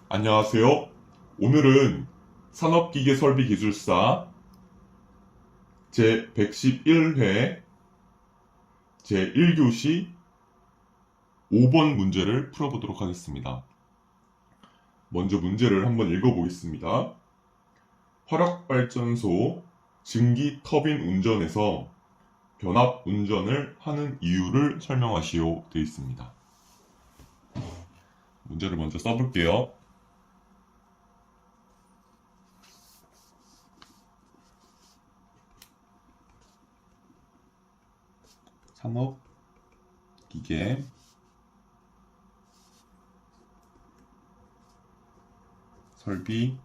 안녕하세요. 오늘은 산업기계설비기술사 제111회 제1교시 5번 문제를 풀어보도록 하겠습니다. 먼저 문제를 한번 읽어보겠습니다. 화력발전소 증기 터빈 운전에서 변압 운전을 하는 이유를 설명하시오 되어 있습니다. 문제를 먼저 써볼게요. 산업기계 설비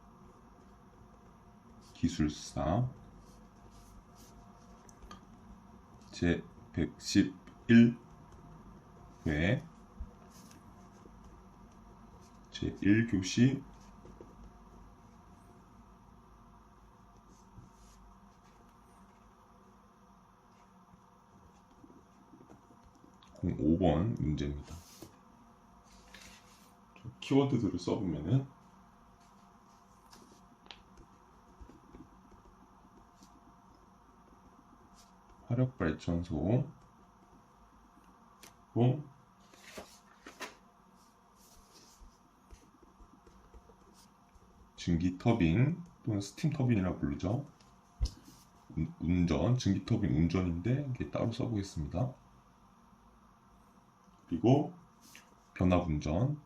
기술사 제111회 제1교시 05번 문제입니다. 키워드들을 써보면은 화력발전소 또 증기터빈 또는 스팀터빈이라고 부르죠. 운전, 증기터빈 운전인데 이게 따로 써보겠습니다. 그리고 변압운전,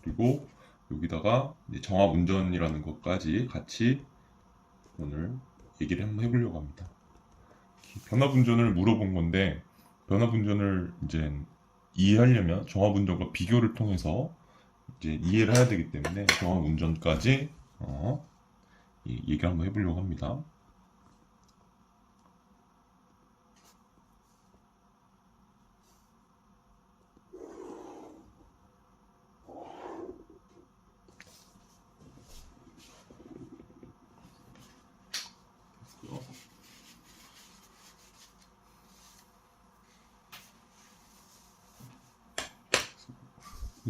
그리고 여기다가 정압운전이라는 것까지 같이 오늘 얘기를 한번 해보려고 합니다. 변압운전을 물어본 건데 변압운전을 이제 이해하려면 정압운전과 비교를 통해서 이제 이해를 해야 되기 때문에 정압운전까지 얘기를 한번 해보려고 합니다.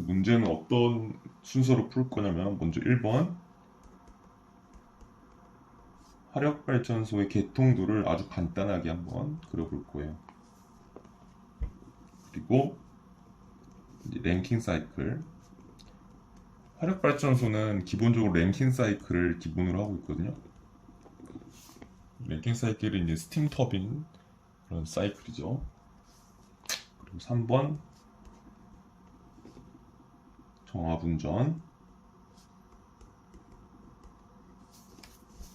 문제는 어떤 순서로 풀 거냐면 먼저 1번 화력발전소의 개통도를 아주 간단하게 한번 그려볼 거예요. 그리고 이제 랭킹 사이클, 화력발전소는 기본적으로 랭킹 사이클을 기본으로 하고 있거든요. 랭킹 사이클은 이제 스팀 터빈 그런 사이클이죠. 그리고 3번 정압운전,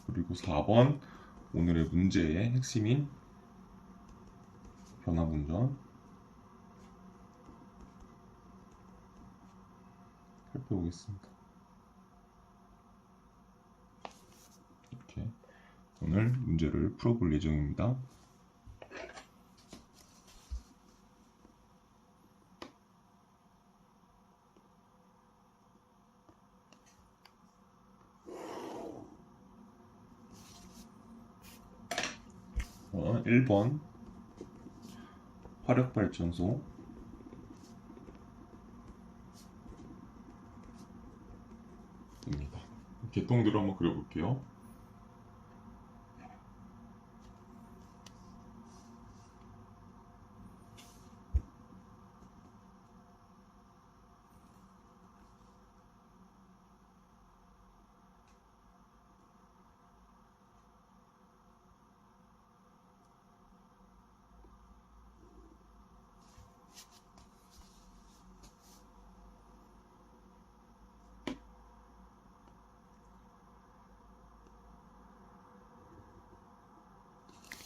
그리고 4번 오늘의 문제의 핵심인 변압운전 살펴보겠습니다. 이렇게 오늘 문제를 풀어볼 예정입니다. 어, 1번 화력발전소 입니다. 개통도를 한번 그려볼게요.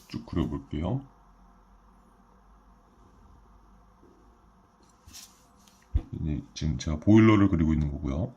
쭉 그려볼게요. 지금 제가 보일러를 그리고 있는 거고요.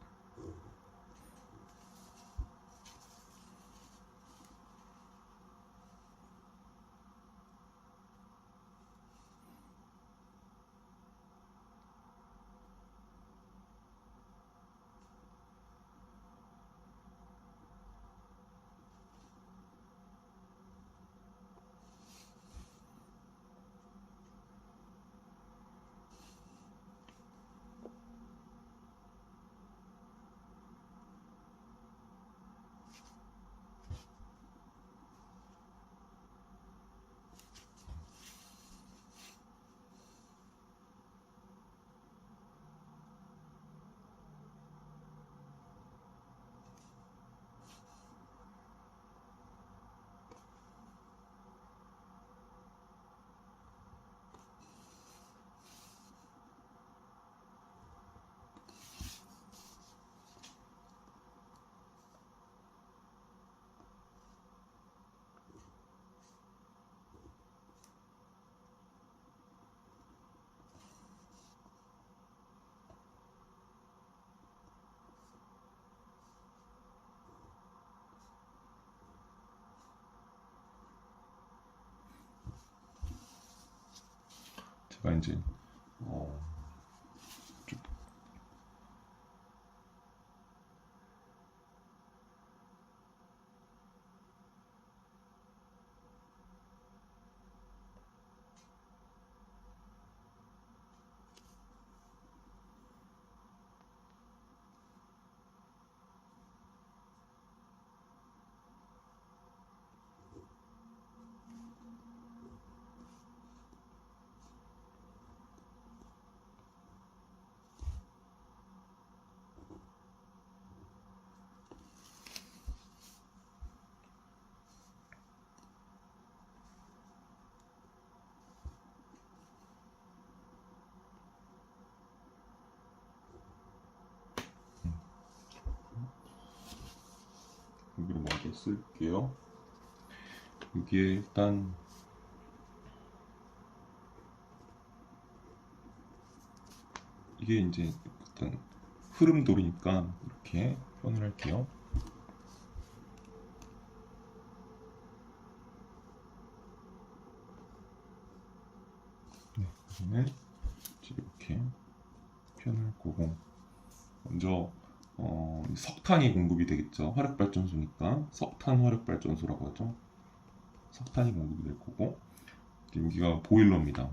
제가 이제 어, 좀 여기로 먼저 쓸게요. 여기에 일단 이게 이제 어떤 흐름돌이니까 이렇게 표현을 할게요. 네, 여기는 이렇게 표현을 할 거고, 먼저 석탄이 공급이 되겠죠. 화력발전소니까 석탄 화력발전소라고 하죠. 석탄이 공급이 될 거고, 여기가 보일러입니다.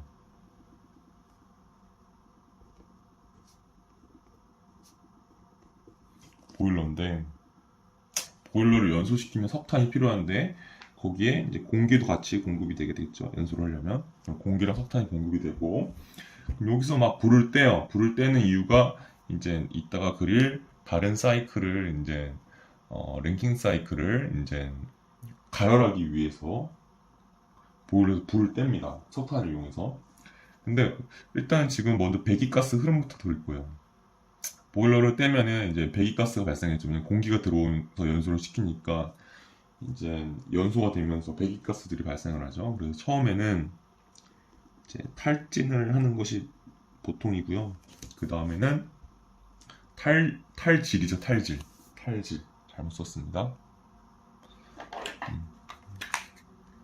보일러인데, 보일러를 연소시키면 석탄이 필요한데, 거기에 이제 공기도 같이 공급이 되게 되겠죠. 연소를 하려면 공기랑 석탄이 공급이 되고, 여기서 막 불을 떼요. 불을 떼는 이유가 이제 이따가 그릴 다른 사이클을 이제 랭킹 사이클을 이제 가열하기 위해서 보일러에서 불을 뗍니다. 석탄을 이용해서. 근데 일단 지금 먼저 배기가스 흐름부터 돌릴 거예요. 보일러를 떼면은 이제 배기가스가 발생해주면 공기가 들어오면서 연소를 시키니까 이제 연소가 되면서 배기가스들이 발생을 하죠. 그래서 처음에는 이제 탈진을 하는 것이 보통이고요. 그 다음에는 탈질이죠. 탈질 잘못 썼습니다.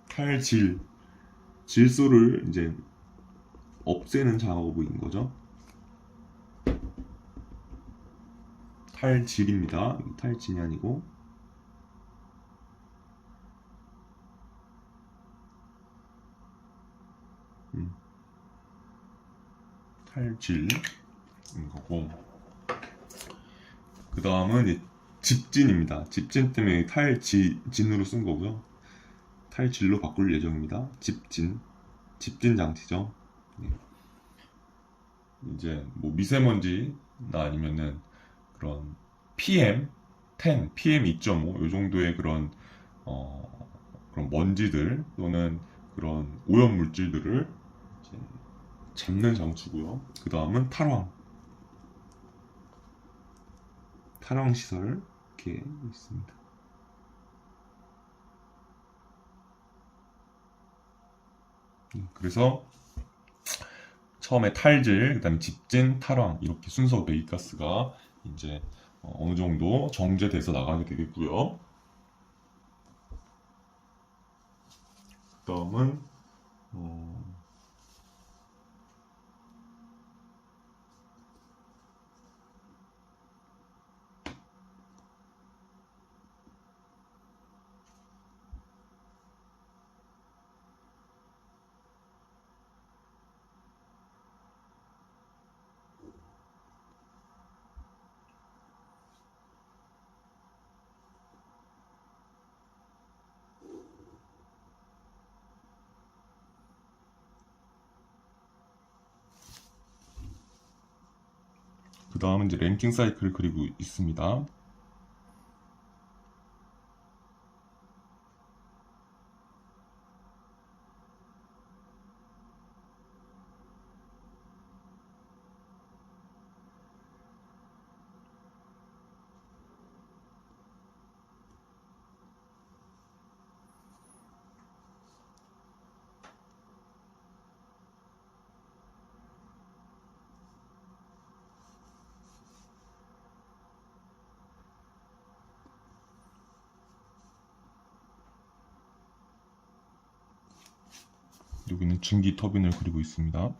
탈질 질소를 이제 없애는 작업인 거죠. 탈질입니다. 탈진이 아니고 탈질인 거고, 그 다음은 이제 집진입니다. 집진 때문에 탈진으로 쓴 거고요. 탈질로 바꿀 예정입니다. 집진 장치죠. 네. 이제 뭐 미세먼지나 아니면은 그런 PM10, PM2.5 이 정도의 그런 그런 먼지들 또는 그런 오염 물질들을 잡는 장치고요. 그 다음은 탈황 시설 이렇게 있습니다. 그래서 처음에 탈질, 그다음에 집진, 탈황 이렇게 순서 배기가스가 이제 어느 정도 정제돼서 나가게 되겠고요. 그다음은 이제 랭킹 사이클을 그리고 있습니다. 여기는 증기 터빈을 그리고 있습니다.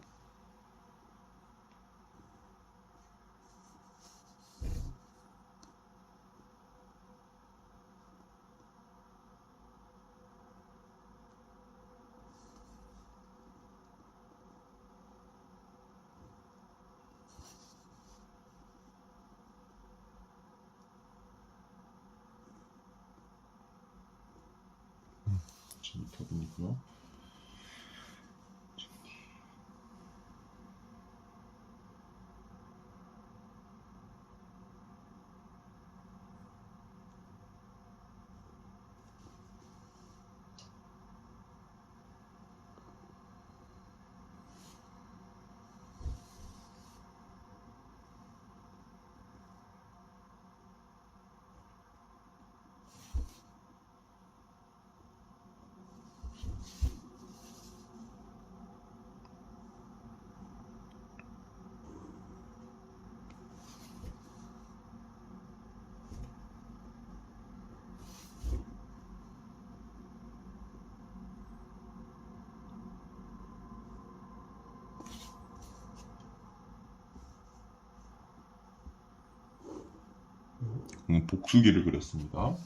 증기 터빈이고요. 복수기를 그렸습니다.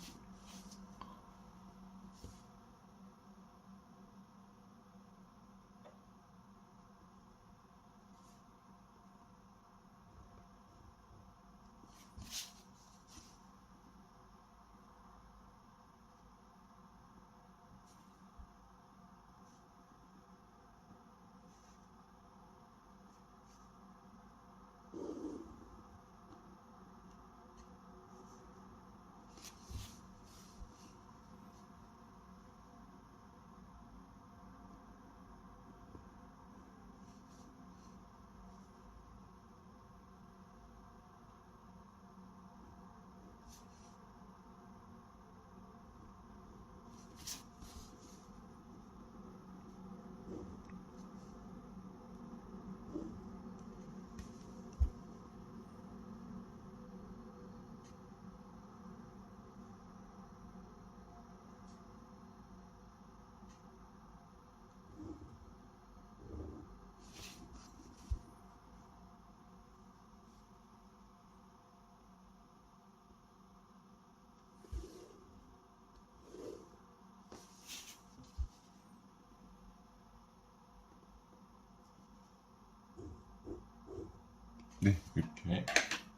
네, 이렇게.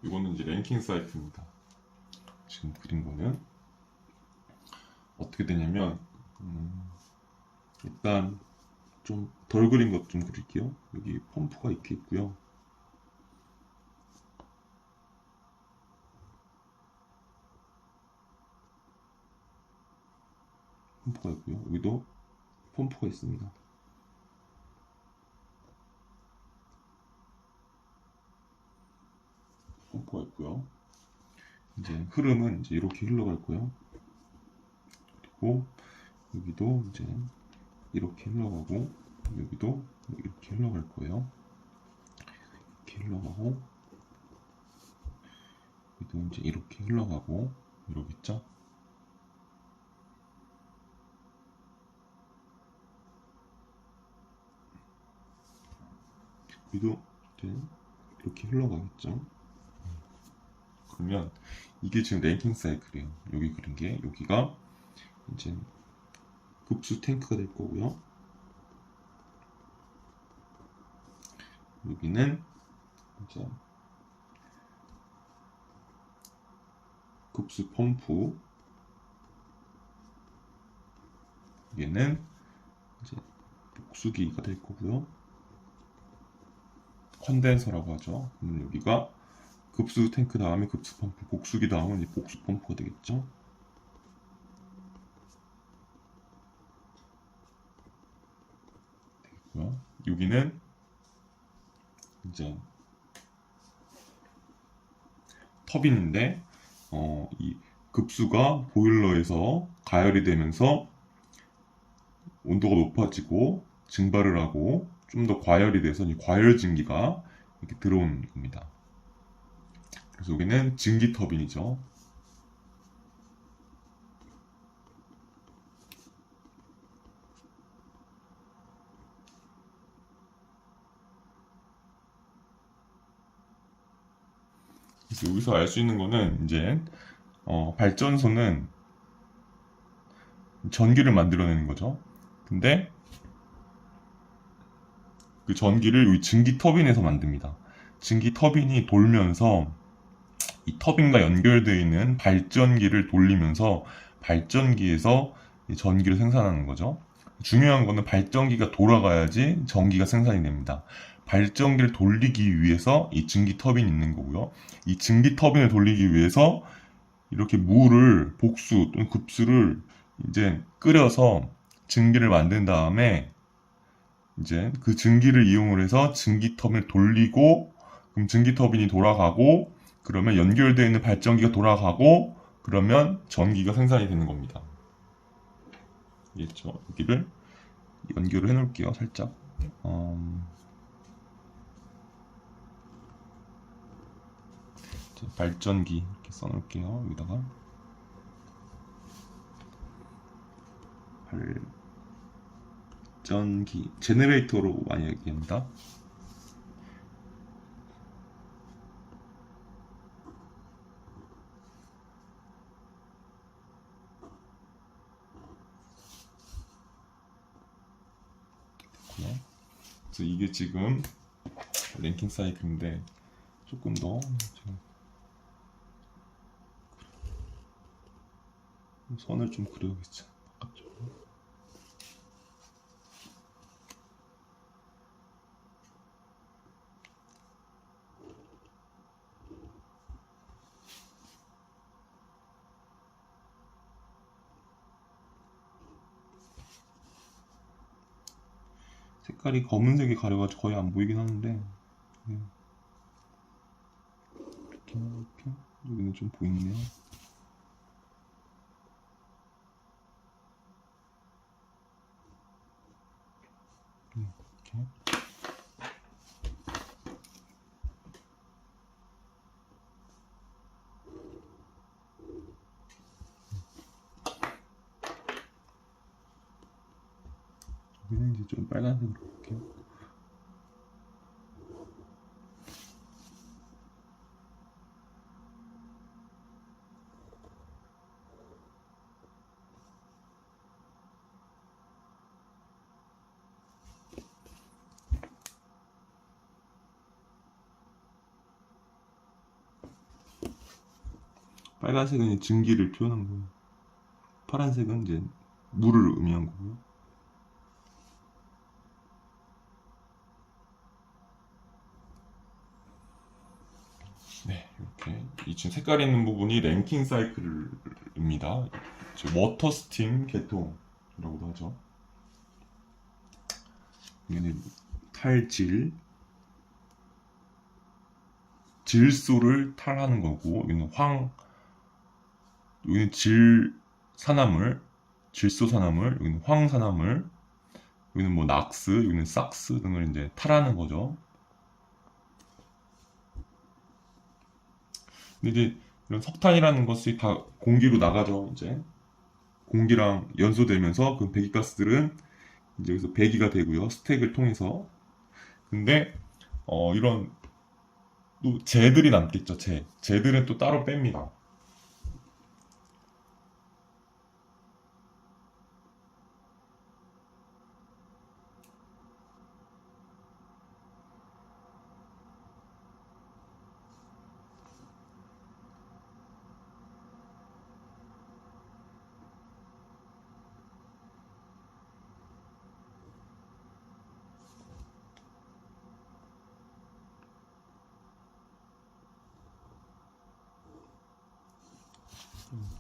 이거는 이제 랭킹 사이트입니다. 지금 그린 거는 어떻게 되냐면, 일단 좀 덜 그린 것 좀 그릴게요. 여기 펌프가 이렇게 있고요. 펌프가 있고요. 여기도 펌프가 있습니다. 펌프가 있고요. 이제 흐름은 이제 이렇게 흘러갈 거예요. 그리고 여기도 이제 이렇게 흘러가고, 여기도 이렇게 흘러갈 거예요. 이렇게 흘러가고, 여기도 이제 이렇게 흘러가고, 이러겠죠? 여기도 이제 이렇게 흘러가겠죠? 그러면 이게 지금 랭킹 사이클이에요. 여기 그린 게, 여기가 이제 급수 탱크가 될 거고요. 여기는 이제 급수 펌프, 얘는 이제 복수기가 될 거고요. 컨덴서라고 하죠. 그럼 여기가 급수 탱크 다음에 급수 펌프, 복수기 다음은 이제 복수 펌프가 되겠죠. 되겠고요. 여기는 이제 터빈인데, 이 급수가 보일러에서 가열이 되면서 온도가 높아지고 증발을 하고 좀 더 과열이 돼서 이 과열 증기가 이렇게 들어오는 겁니다. 그래서 여기는 증기 터빈이죠. 그래서 여기서 알 수 있는 거는 이제 발전소는 전기를 만들어내는 거죠. 근데 그 전기를 이 증기 터빈에서 만듭니다. 증기 터빈이 돌면서 이 터빈과 연결되어 있는 발전기를 돌리면서 발전기에서 이 전기를 생산하는 거죠. 중요한 거는 발전기가 돌아가야지 전기가 생산이 됩니다. 발전기를 돌리기 위해서 이 증기 터빈이 있는 거고요. 이 증기 터빈을 돌리기 위해서 이렇게 물을 복수 또는 급수를 이제 끓여서 증기를 만든 다음에 이제 그 증기를 이용을 해서 증기 터빈을 돌리고 그럼 증기 터빈이 돌아가고 그러면 연결되어 있는 발전기가 돌아가고 그러면 전기가 생산이 되는 겁니다. 알겠죠? 여기를 연결을 해 놓을게요. 살짝 발전기 이렇게 써 놓을게요. 여기다가 발전기 제너레이터로 많이 얘기합니다. 그래서 이게 지금 랭킹 사이클인데 조금 더 선을 좀 그려야겠죠. 바깥쪽으로. 색깔이 검은색이 가려가지고 거의 안 보이긴 하는데 이렇게 여기는 좀 보이네요. 이렇게 여기는 이제 좀 빨간색으로 볼게요. 빨간색은 증기를 표현한 거예요. 파란색은 이제 물을 의미한 거고요. 네, 이렇게 이 지금 색깔 있는 부분이 랭킹 사이클입니다. 워터 스팀 계통이라고도 하죠. 여기는 탈질, 질소를 탈하는 거고, 여기는 질산화물, 질소산화물, 여기는 황산화물, 여기는 뭐 낙스, 여기는 삭스 등을 이제 탈하는 거죠. 근데 이제 이런 석탄이라는 것이 다 공기로 나가죠. 이제 공기랑 연소되면서 그 배기가스들은 이제 여기서 배기가 되고요. 스택을 통해서. 근데 이런 또 재들이 남겠죠. 재들은 또 따로 뺍니다.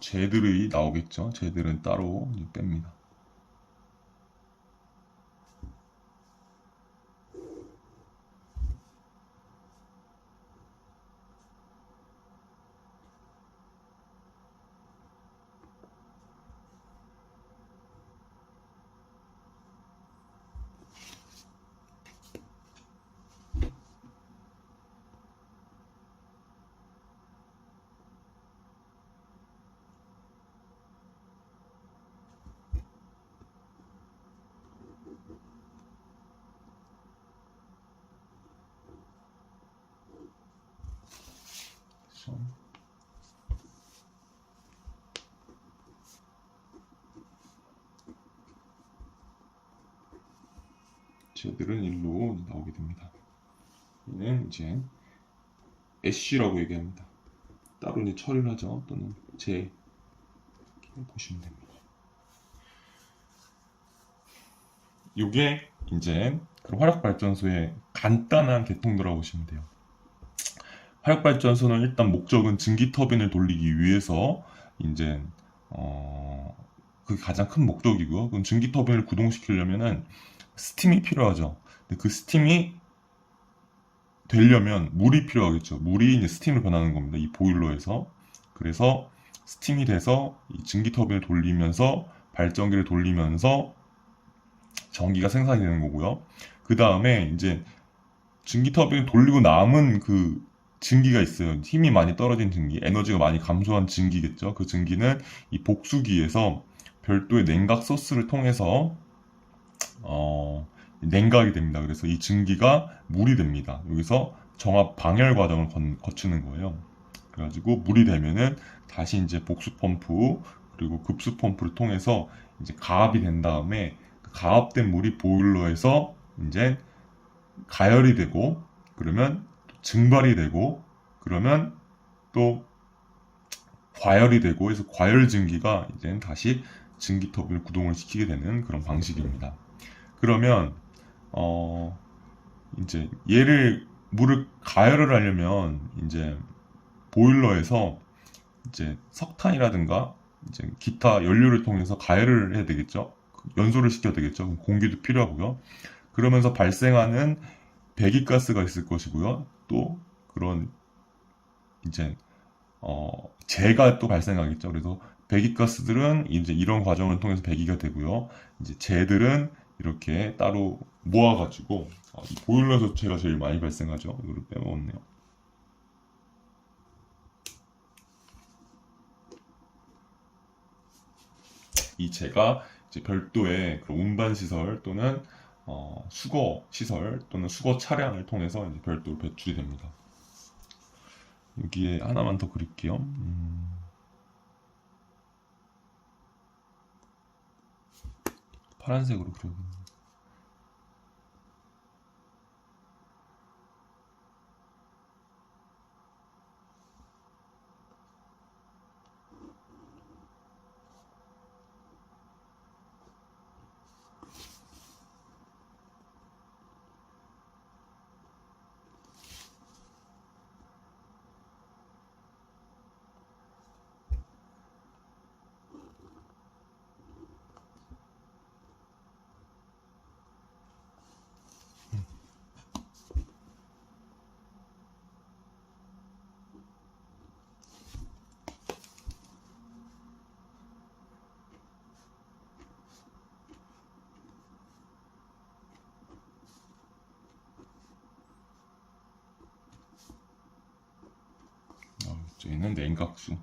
재들이 나오겠죠. 재들은 따로 이제 뺍니다. 그래서 재들은 일로 나오게 됩니다. 얘는 이제 애쉬라고 얘기합니다. 따로 이제 처리를 하죠. 또는 재 보시면 됩니다. 이게 이제 그 화력발전소의 간단한 개통도라고 보시면 돼요. 화력발전소는 일단 목적은 증기 터빈을 돌리기 위해서 이제 그게 가장 큰 목적이고요. 그럼 증기 터빈을 구동시키려면은 스팀이 필요하죠. 근데 그 스팀이 되려면 물이 필요하겠죠. 물이 이제 스팀을 변하는 겁니다. 이 보일러에서. 그래서 스팀이 돼서 이 증기 터빈을 돌리면서 발전기를 돌리면서 전기가 생산이 되는 거고요. 그 다음에 이제 증기 터빈을 돌리고 남은 그 증기가 있어요. 힘이 많이 떨어진 증기, 에너지가 많이 감소한 증기겠죠. 그 증기는 이 복수기에서 별도의 냉각 소스를 통해서 냉각이 됩니다. 그래서 이 증기가 물이 됩니다. 여기서 정압 방열 과정을 거치는 거예요. 그래가지고 물이 되면은 다시 이제 복수 펌프 그리고 급수 펌프를 통해서 이제 가압이 된 다음에 그 가압된 물이 보일러에서 이제 가열이 되고 그러면 증발이 되고 그러면 또 과열이 되고 해서 과열 증기가 이제 다시 증기 터빈을 구동을 시키게 되는 그런 방식입니다. 그러면 어 이제 얘를 물을 가열을 하려면 이제 보일러에서 이제 석탄이라든가 이제 기타 연료를 통해서 가열을 해야 되겠죠. 연소를 시켜야 되겠죠. 그럼 공기도 필요하고요. 그러면서 발생하는 배기가스가 있을 것이고요. 또 그런 이제 재가 또 발생하겠죠. 그래서 배기가스들은 이제 이런 과정을 통해서 배기가 되고요. 이제 재들은 이렇게 따로 모아가지고 이 보일러에서 재가 제일 많이 발생하죠. 이거를 빼먹었네요. 이 재가 이제 별도의 그런 운반 시설 또는 수거 시설 또는 수거 차량을 통해서 이제 별도로 배출이 됩니다. 여기에 하나만 더 그릴게요. 파란색으로 그려야겠네요. 얘는 냉각수.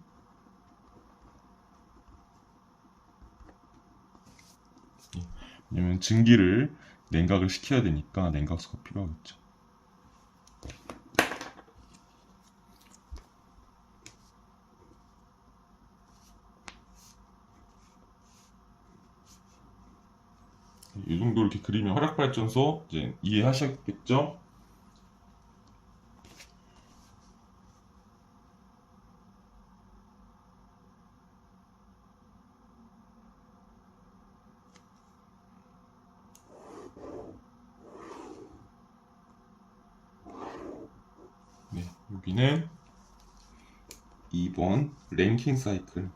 왜냐면 증기를 냉각을 시켜야 되니까 냉각수가 필요하겠죠. 이 정도 이렇게 그리면 화력발전소 이제 이해하셨겠죠? 네, 여기는 2번 랭킹 사이클.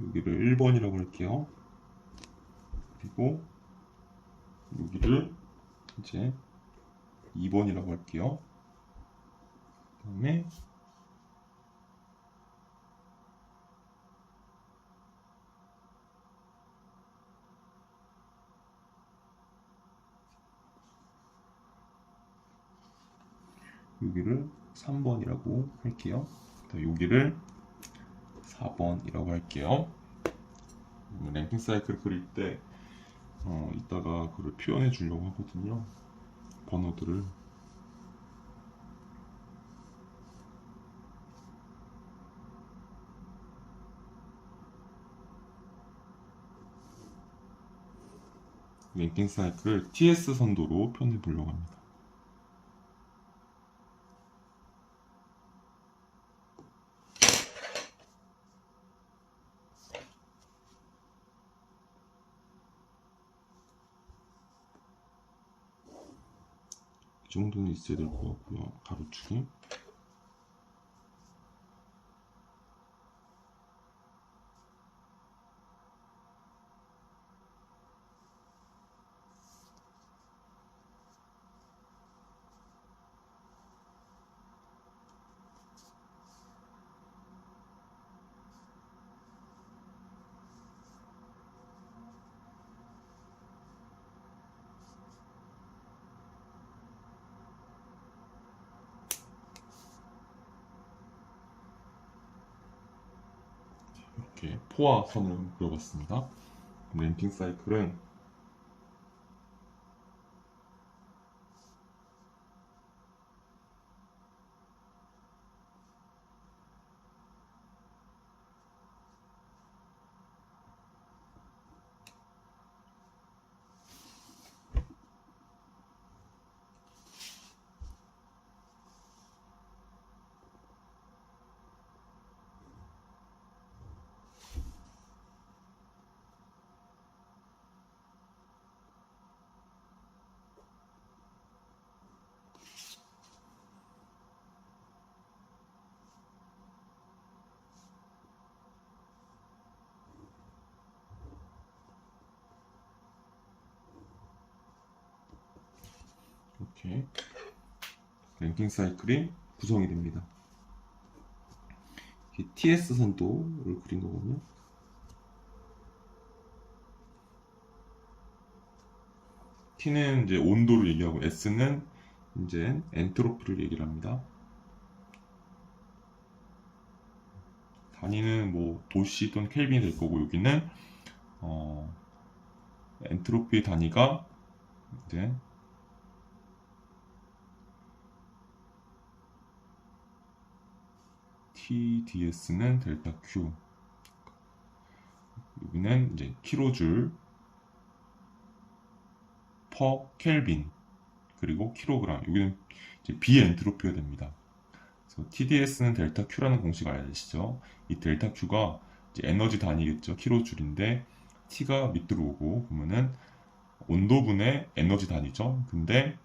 여기를 1번이라고 할게요. 그리고 여기를 이제 2번이라고 할게요. 그다음에 여기를 3번이라고 할게요. 여기를 4번이라고 할게요. 랭킹 사이클 그릴 때 이따가 그걸 표현해 주려고 하거든요. 번호들을. 랭킹 사이클을 TS 선도로 표현해 보려고 합니다. 정도는 있어야 될 것 같고요. 가로축이. 이렇게 포화선을 그려봤습니다. 램핑 사이클은 이렇게 랭킹 사이클이 구성이 됩니다. TS 선도를 그린 거거든요. T는 이제 온도를 얘기하고 S는 이제 엔트로피를 얘기를 합니다. 단위는 뭐 도씨 또는 켈빈이 될 거고, 여기는 엔트로피 단위가 이제 TDS는 델타 Q, 여기는 이제 킬로줄 퍼 켈빈, 그리고 킬로그램, 여기는 이제 비엔트로피가 됩니다. 그래서 TDS는 델타 Q라는 공식 아시죠? 이 델타 Q가 이제 에너지 단위겠죠. 킬로줄인데 T가 밑으로 오고, 그러면은 온도분의 에너지 단위죠. 근데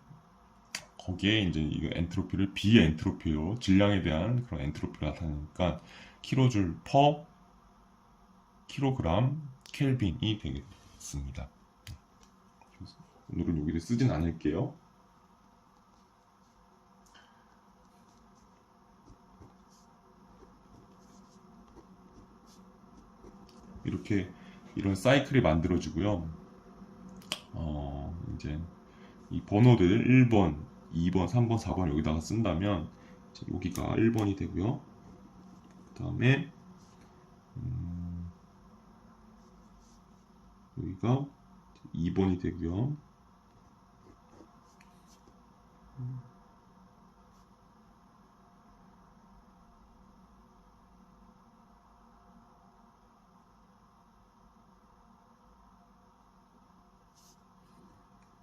거기에 이제 이 엔트로피를 비엔트로피로, 질량에 대한 그런 엔트로피를 나타내니까 킬로줄 퍼 킬로그램 켈빈이 되겠습니다. 오늘은 여기를 쓰진 않을게요. 이렇게 이런 사이클이 만들어지고요. 이제 이 번호들 1번, 2번, 3번, 4번 여기다가 쓴다면 이제 여기가 1번이 되고요. 그 다음에 여기가 2번이 되고요.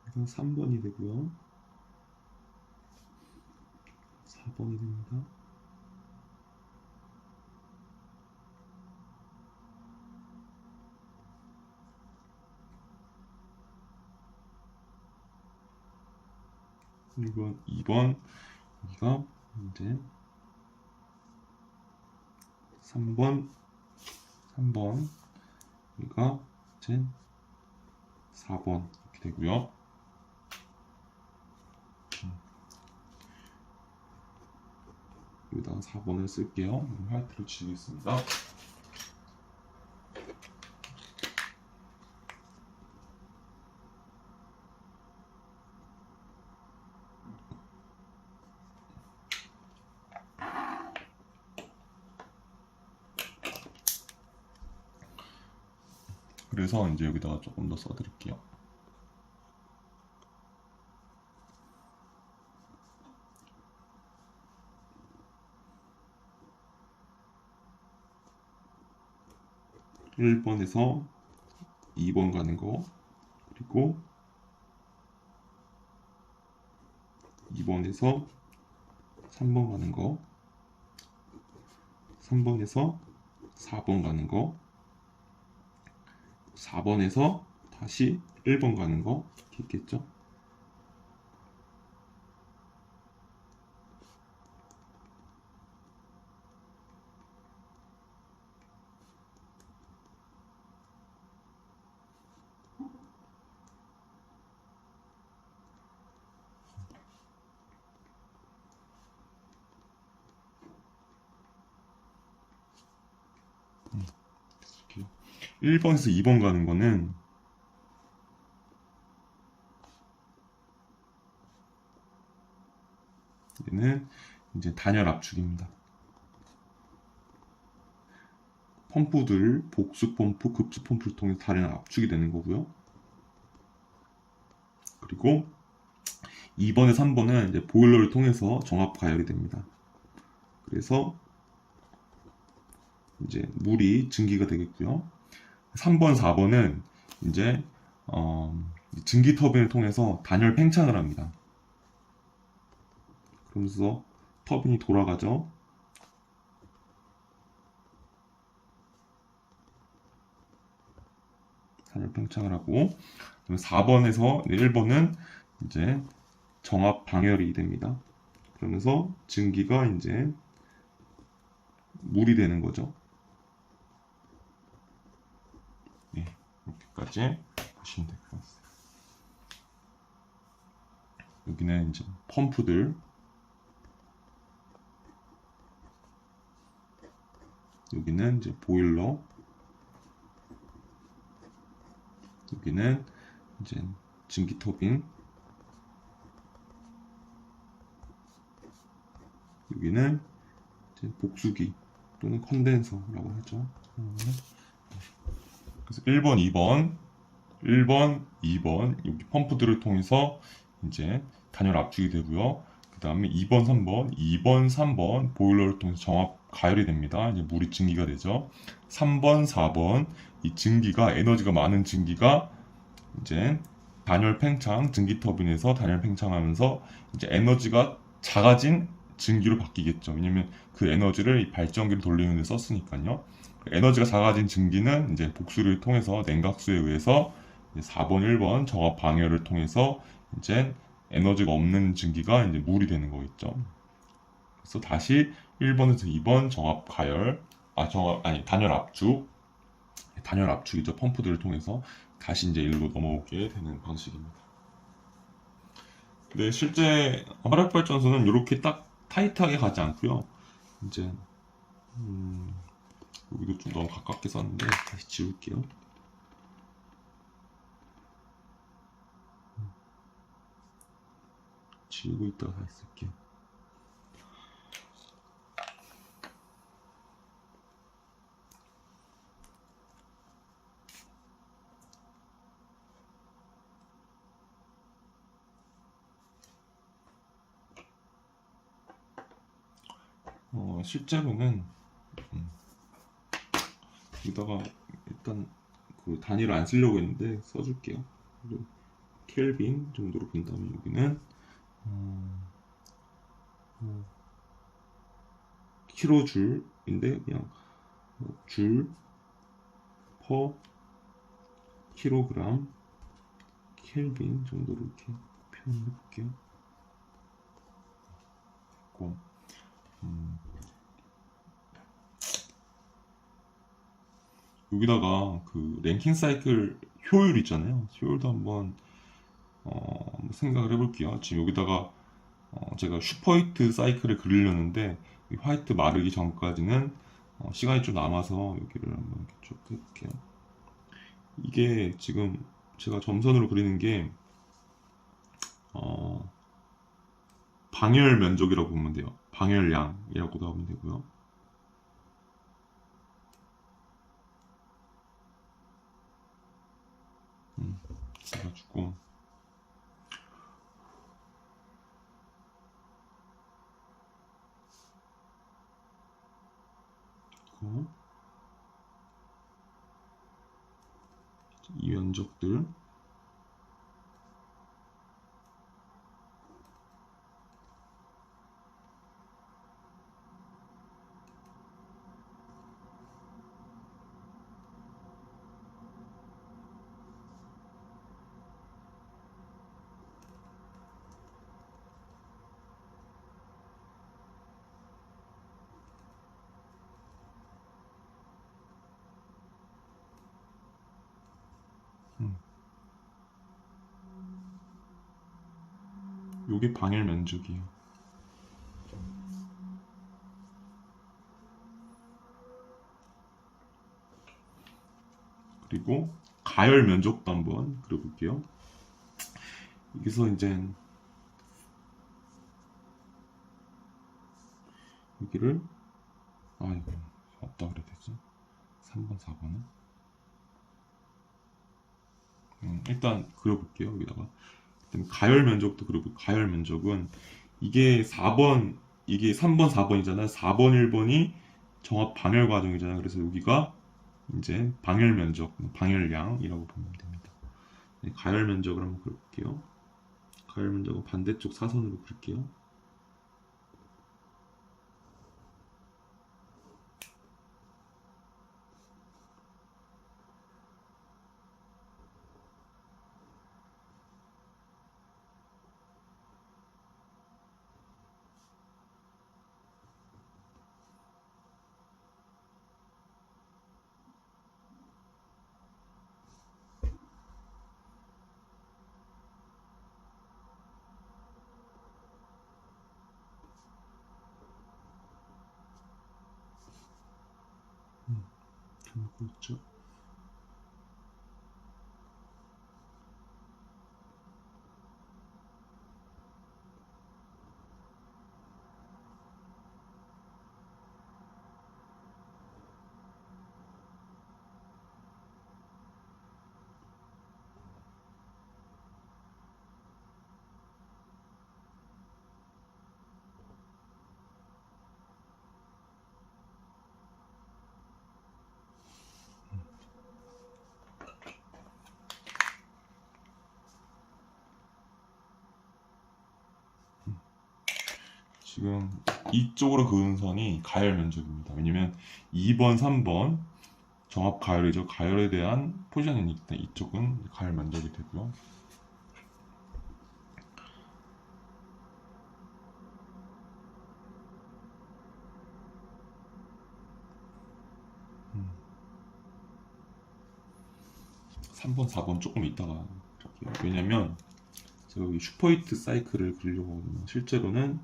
이건 3번이 되고요. 4번이 됩니다. 이건 2번, 여기가 이제 3번, 여기가 이제 4번 이렇게 되고요. 여기다가 4번을 쓸게요. 화이트로 지우겠습니다. 그래서 이제 여기다가 조금 더 써드릴게요. (1번에서) (2번) 가는 거, 그리고 (2번에서) (3번) 가는 거, (3번에서) (4번) 가는 거, (4번에서) 다시 (1번) 가는 거 이렇게 있겠죠. 1번에서 2번 가는 거는 얘는 이제 단열 압축입니다. 펌프들 복수 펌프, 급수 펌프를 통해 단열 압축이 되는 거고요. 그리고 2번에 3번은 이제 보일러를 통해서 정압 가열이 됩니다. 그래서 이제 물이 증기가 되겠고요. 3번, 4번은 이제 증기 터빈을 통해서 단열 팽창을 합니다. 그러면서 터빈이 돌아가죠. 단열 팽창을 하고 4번에서 1번은 이제 정압 방열이 됩니다. 그러면서 증기가 이제 물이 되는 거죠. 네, 이렇게까지 보시면 될 것 같습니다. 여기는 이제 펌프들, 여기는 이제 보일러, 여기는 이제 증기 터빈, 여기는 이제 복수기 또는 컨덴서라고 하죠. 그래서 1번, 2번 여기 펌프들을 통해서 이제 단열 압축이 되고요. 그 다음에 2번, 3번 보일러를 통해서 정압 가열이 됩니다. 이제 물이 증기가 되죠. 3번, 4번 이 증기가 에너지가 많은 증기가 이제 단열 팽창 증기 터빈에서 단열 팽창하면서 이제 에너지가 작아진 증기로 바뀌겠죠. 왜냐면 그 에너지를 이 발전기를 돌리는 데 썼으니까요. 에너지가 작아진 증기는 이제 복수를 통해서 냉각수에 의해서 4번, 1번 정압 방열을 통해서 이제 에너지가 없는 증기가 이제 물이 되는 거겠죠. 그래서 다시 1번에서 2번 정압 가열, 단열 압축이죠. 펌프들을 통해서 다시 이제 1로 넘어오게 되는 방식입니다. 근데 실제 화력 발전소는 이렇게 딱 타이트하게 가지 않고요. 이제 여기도 좀 너무 가깝게 썼는데 다시 지울게요. 지우고 있다가 다시 쓸게요. 실제로는 여기다가 일단 그 단위를 안 쓰려고 했는데 써줄게요. 켈빈 정도로 본 다음에 여기는 킬로줄인데 그냥 줄 퍼 킬로그램 켈빈 정도로 이렇게 표현해 볼게요. 여기다가 그 랭킹 사이클 효율 있잖아요. 효율도 한번 생각을 해볼게요. 지금 여기다가 제가 슈퍼히트 사이클을 그리려는데 이 화이트 마르기 전까지는 시간이 좀 남아서 여기를 한번 이렇게 쭉 해볼게요. 이게 지금 제가 점선으로 그리는 게 방열 면적이라고 보면 돼요. 방열량이라고도 하면 되고요. 그래가지고 이 면적들 요게 방열 면적이에요. 그리고 가열 면적도 한번 그려볼게요. 여기서 이제 여기를 이거 없다 그래야 되지? 3번, 4번은 일단 그려볼게요. 여기다가 일단 가열 면적도 그려볼게요. 가열 면적은 이게 4번, 이게 3번, 4번이잖아요. 4번, 1번이 정합 방열 과정이잖아요. 그래서 여기가 이제 방열 면적, 방열량이라고 보면 됩니다. 네, 가열 면적을 한번 그려볼게요. 가열 면적은 반대쪽 사선으로 그릴게요. 그리고 있죠. 지금 이쪽으로 그은 선이 가열 면적입니다. 왜냐면 2번, 3번 정합 가열이죠. 가열에 대한 포지션이니까 이쪽은 가열 면적이 되고요. 음. 3번, 4번 조금 이따가 할게요. 왜냐면 제가 여기 슈퍼히트 사이클을 그리려고 하거든요. 실제로는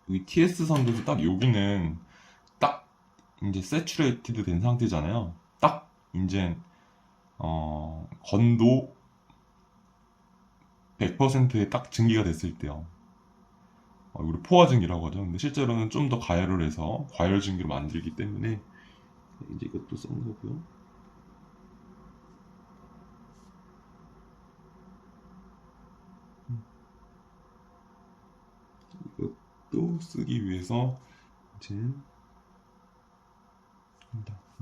여기 TS 선도도 딱 여기는 딱 이제 세츄레이티드 된 상태잖아요. 딱 이제 건도 100%에 딱 증기가 됐을 때요. 이걸 포화 증기라고 하죠. 근데 실제로는 좀 더 가열을 해서 과열 증기로 만들기 때문에 이제 이것도 쓴 거고요. 이것도 쓰기 위해서 이제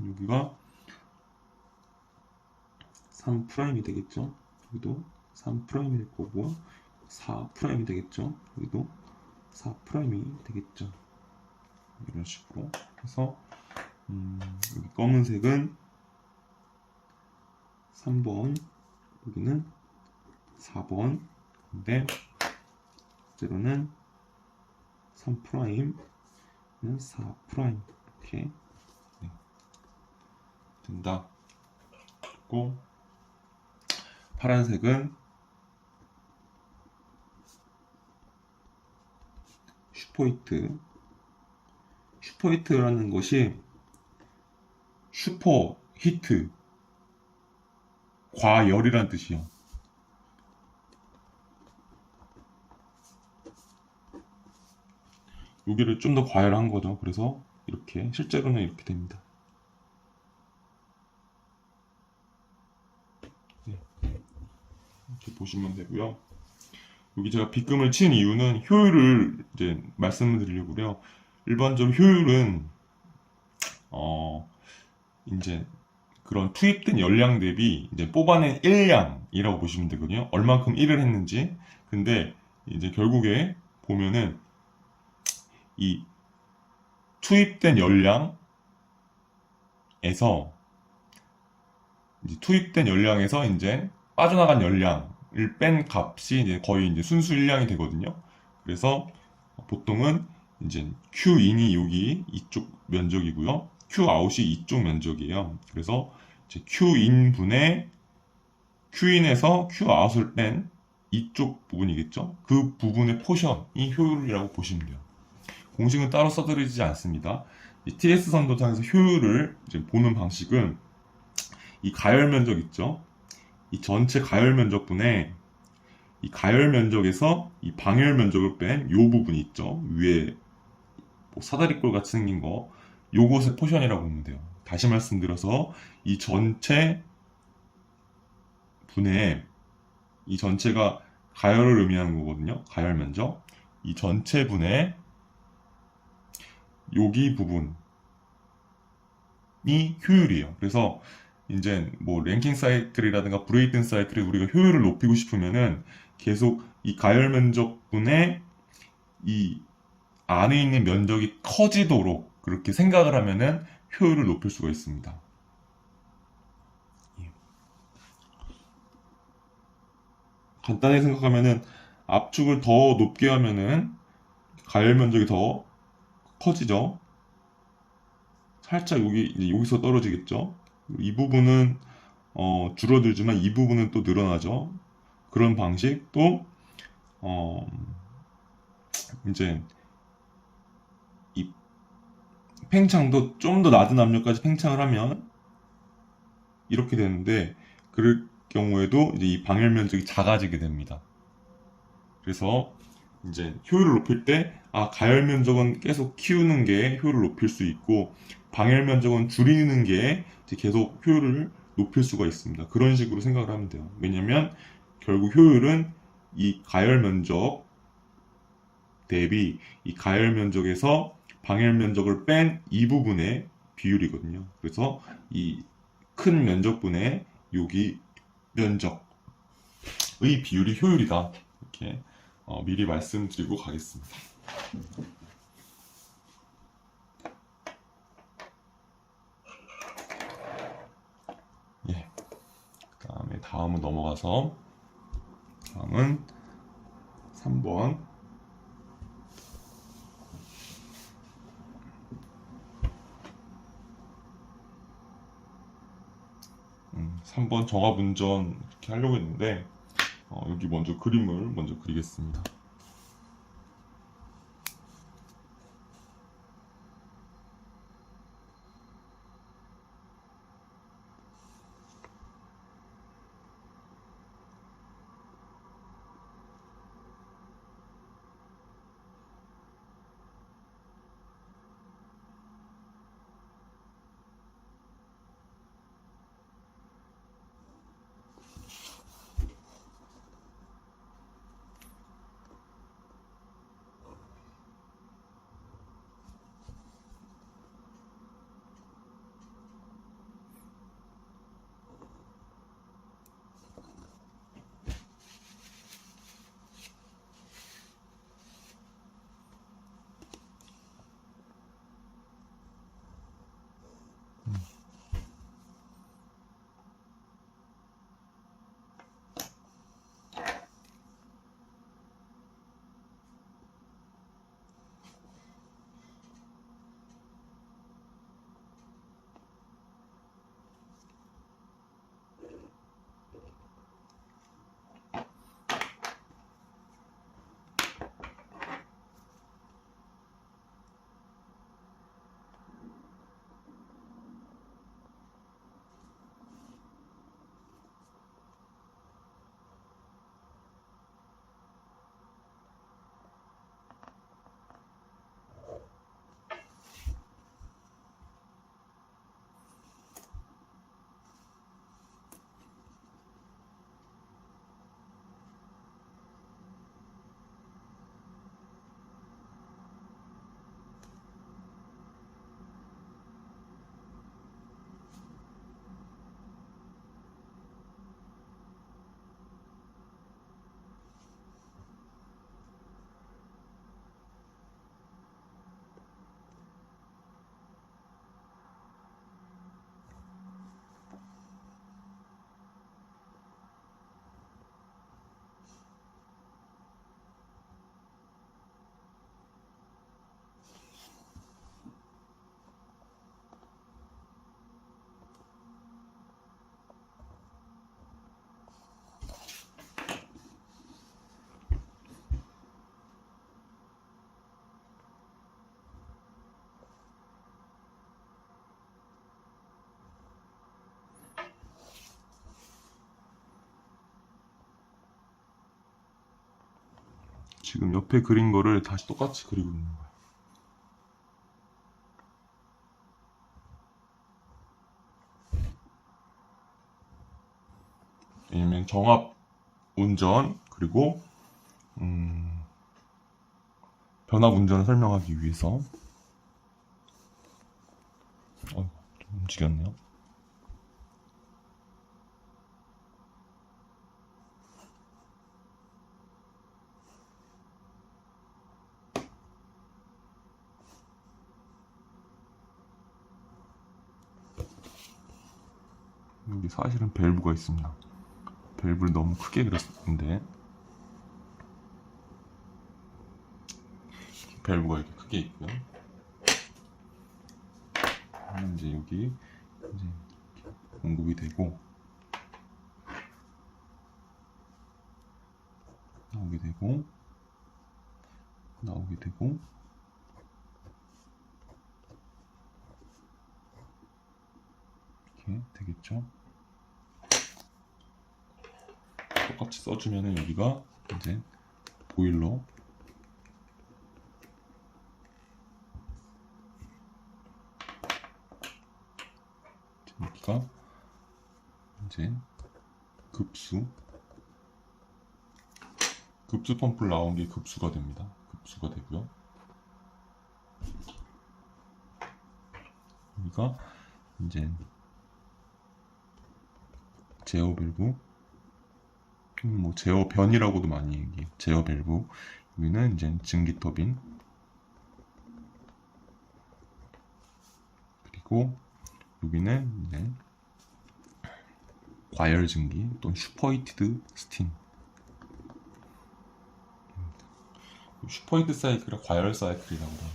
여기가 3'이 되겠죠. 여기도 3'이 될 거고 4'이 되겠죠. 여기도 4'이 되겠죠. 이런 식으로 해서 여기 검은색은 3번, 여기는 4번, 근데 실제로는 3'는 4' 이렇게 된다. 그리고 파란색은 슈퍼히트라는 것이 슈퍼히트, 과열이란 뜻이요. 여기를 좀 더 과열한 거죠. 그래서 이렇게 실제로는 이렇게 됩니다. 이렇게 보시면 되고요. 여기 제가 빗금을 친 이유는 효율을 이제 말씀을 드리려고요. 일반적으로 효율은 이제 그런 투입된 열량 대비 이제 뽑아낸 일량이라고 보시면 되거든요. 얼만큼 일을 했는지. 근데 이제 결국에 보면은 이 투입된 열량에서 이제 투입된 열량에서 이제 빠져나간 열량을 뺀 값이 이제 거의 이제 순수 일량이 되거든요. 그래서 보통은 이제 Q인이 여기 이쪽 면적이고요. Q아웃이 이쪽 면적이에요. 그래서 이제 Q인분의 Q인에서 Q아웃을 뺀 이쪽 부분이겠죠. 그 부분의 포션이 효율이라고 보시면 돼요. 공식은 따로 써드리지 않습니다. 이 TS 선도장에서 효율을 이제 보는 방식은 이 가열 면적 있죠. 이 전체 가열 면적분에 이 가열 면적에서 이 방열 면적을 뺀 요 부분이 있죠. 위에 뭐 사다리꼴 같이 생긴 거, 요것의 포션이라고 보면 돼요. 다시 말씀드려서 이 전체 분의 이 전체가 가열을 의미하는 거거든요. 가열 면적. 이 전체 분의 여기 부분이 효율이에요. 그래서 이제 뭐 랭킹 사이클이라든가 브레이튼 사이클에 우리가 효율을 높이고 싶으면은 계속 이 가열 면적분의 이 안에 있는 면적이 커지도록 그렇게 생각을 하면은 효율을 높일 수가 있습니다. 간단히 생각하면은 압축을 더 높게 하면은 가열 면적이 더 커지죠. 살짝 여기서 떨어지겠죠. 이 부분은 줄어들지만 이 부분은 또 늘어나죠. 그런 방식 또 어, 이제 이 팽창도 좀 더 낮은 압력까지 팽창을 하면 이렇게 되는데 그럴 경우에도 이제 이 방열 면적이 작아지게 됩니다. 그래서 이제 효율을 높일 때 가열 면적은 계속 키우는 게 효율을 높일 수 있고 방열 면적은 줄이는 게 이제 계속 효율을 높일 수가 있습니다. 그런 식으로 생각을 하면 돼요. 왜냐면 결국 효율은 이 가열 면적 대비 이 가열 면적에서 방열 면적을 뺀 이 부분의 비율이거든요. 그래서 이 큰 면적분의 여기 면적의 비율이 효율이다. 이렇게 미리 말씀드리고 가겠습니다. 예. 다음은 넘어가서 다음은 3번 3번 정합운전 이렇게 하려고 했는데 여기 먼저 그림을 먼저 그리겠습니다. 지금 옆에 그린 거를 다시 똑같이 그리고 있는 거예요. 왜냐면 정합 운전 그리고 변압 운전을 설명하기 위해서 좀 움직였네요. 여기 사실은 밸브가 있습니다. 밸브를 너무 크게 그렸는데 밸브가 이렇게 크게 있고요. 이제 여기 이제 공급이 되고 나오게 되고 나오게 되고 이렇게 되겠죠. 똑같이 써주면은 여기가 이제 보일러 여기가 이제 급수 펌프를 나온 게 급수가 됩니다. 급수가 되고요. 여기가 이제 제어 밸브 뭐 제어 변이라고도 많이 얘기해요. 제어 밸브. 여기는 이제 증기 터빈. 그리고 여기는 이제 과열 증기 또는 슈퍼히티드 스팀. 슈퍼히트 사이클을 과열 사이클이라고 합니다.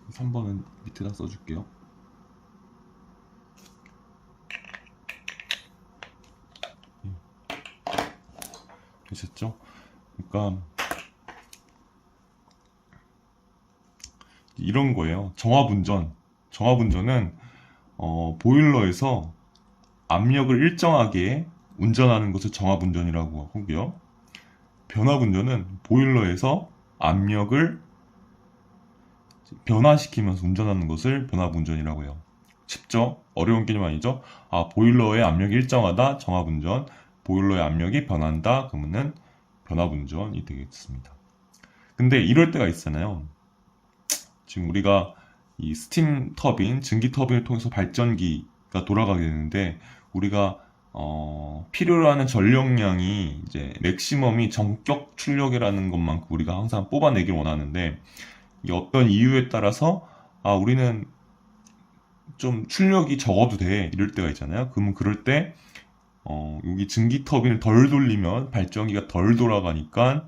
3번은 밑에다 써줄게요. 되셨죠? 그러니까 이런 거예요. 정압운전은 보일러에서 압력을 일정하게 운전하는 것을 정압운전이라고 하고요. 변압운전은 보일러에서 압력을 변화시키면서 운전하는 것을 변압운전이라고 해요. 쉽죠? 어려운 개념 아니죠? 보일러의 압력이 일정하다, 정압운전. 보일러의 압력이 변한다, 그러면은 변압운전이 되겠습니다. 근데 이럴 때가 있잖아요. 지금 우리가 이 스팀 터빈, 증기 터빈을 통해서 발전기가 돌아가게 되는데 우리가 필요로 하는 전력량이 이제 맥시멈이 전격 출력이라는 것만큼 우리가 항상 뽑아내길 원하는데 이 어떤 이유에 따라서 우리는 좀 출력이 적어도 돼 이럴 때가 있잖아요. 그러면 그럴 때 여기 증기 터빈을 덜 돌리면 발전기가 덜 돌아가니까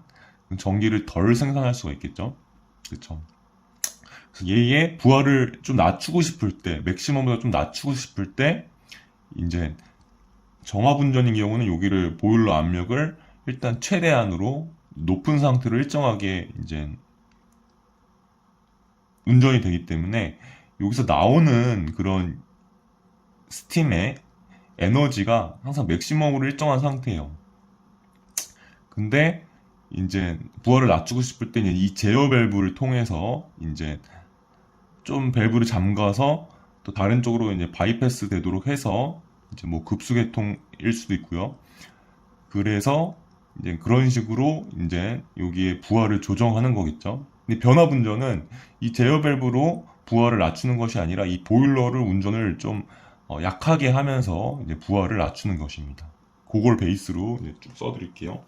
전기를 덜 생산할 수가 있겠죠. 그렇죠. 그래서 얘의 부하를 좀 낮추고 싶을 때, 맥시멈보다 좀 낮추고 싶을 때 이제 정압운전인 경우는 여기를 보일러 압력을 일단 최대한으로 높은 상태로 일정하게 이제 운전이 되기 때문에 여기서 나오는 그런 스팀의 에너지가 항상 맥시멈으로 일정한 상태예요. 근데 이제 부하를 낮추고 싶을 때는 이 제어 밸브를 통해서 이제 좀 밸브를 잠가서 또 다른 쪽으로 이제 바이패스 되도록 해서 이제 뭐 급수계통일 수도 있고요. 그래서 이제 그런 식으로 이제 여기에 부하를 조정하는 거겠죠. 근데 변압운전은 이 제어 밸브로 부하를 낮추는 것이 아니라 이 보일러를 운전을 좀 약하게 하면서 이제 부하를 낮추는 것입니다. 그걸 베이스로 이제 쭉 써드릴게요.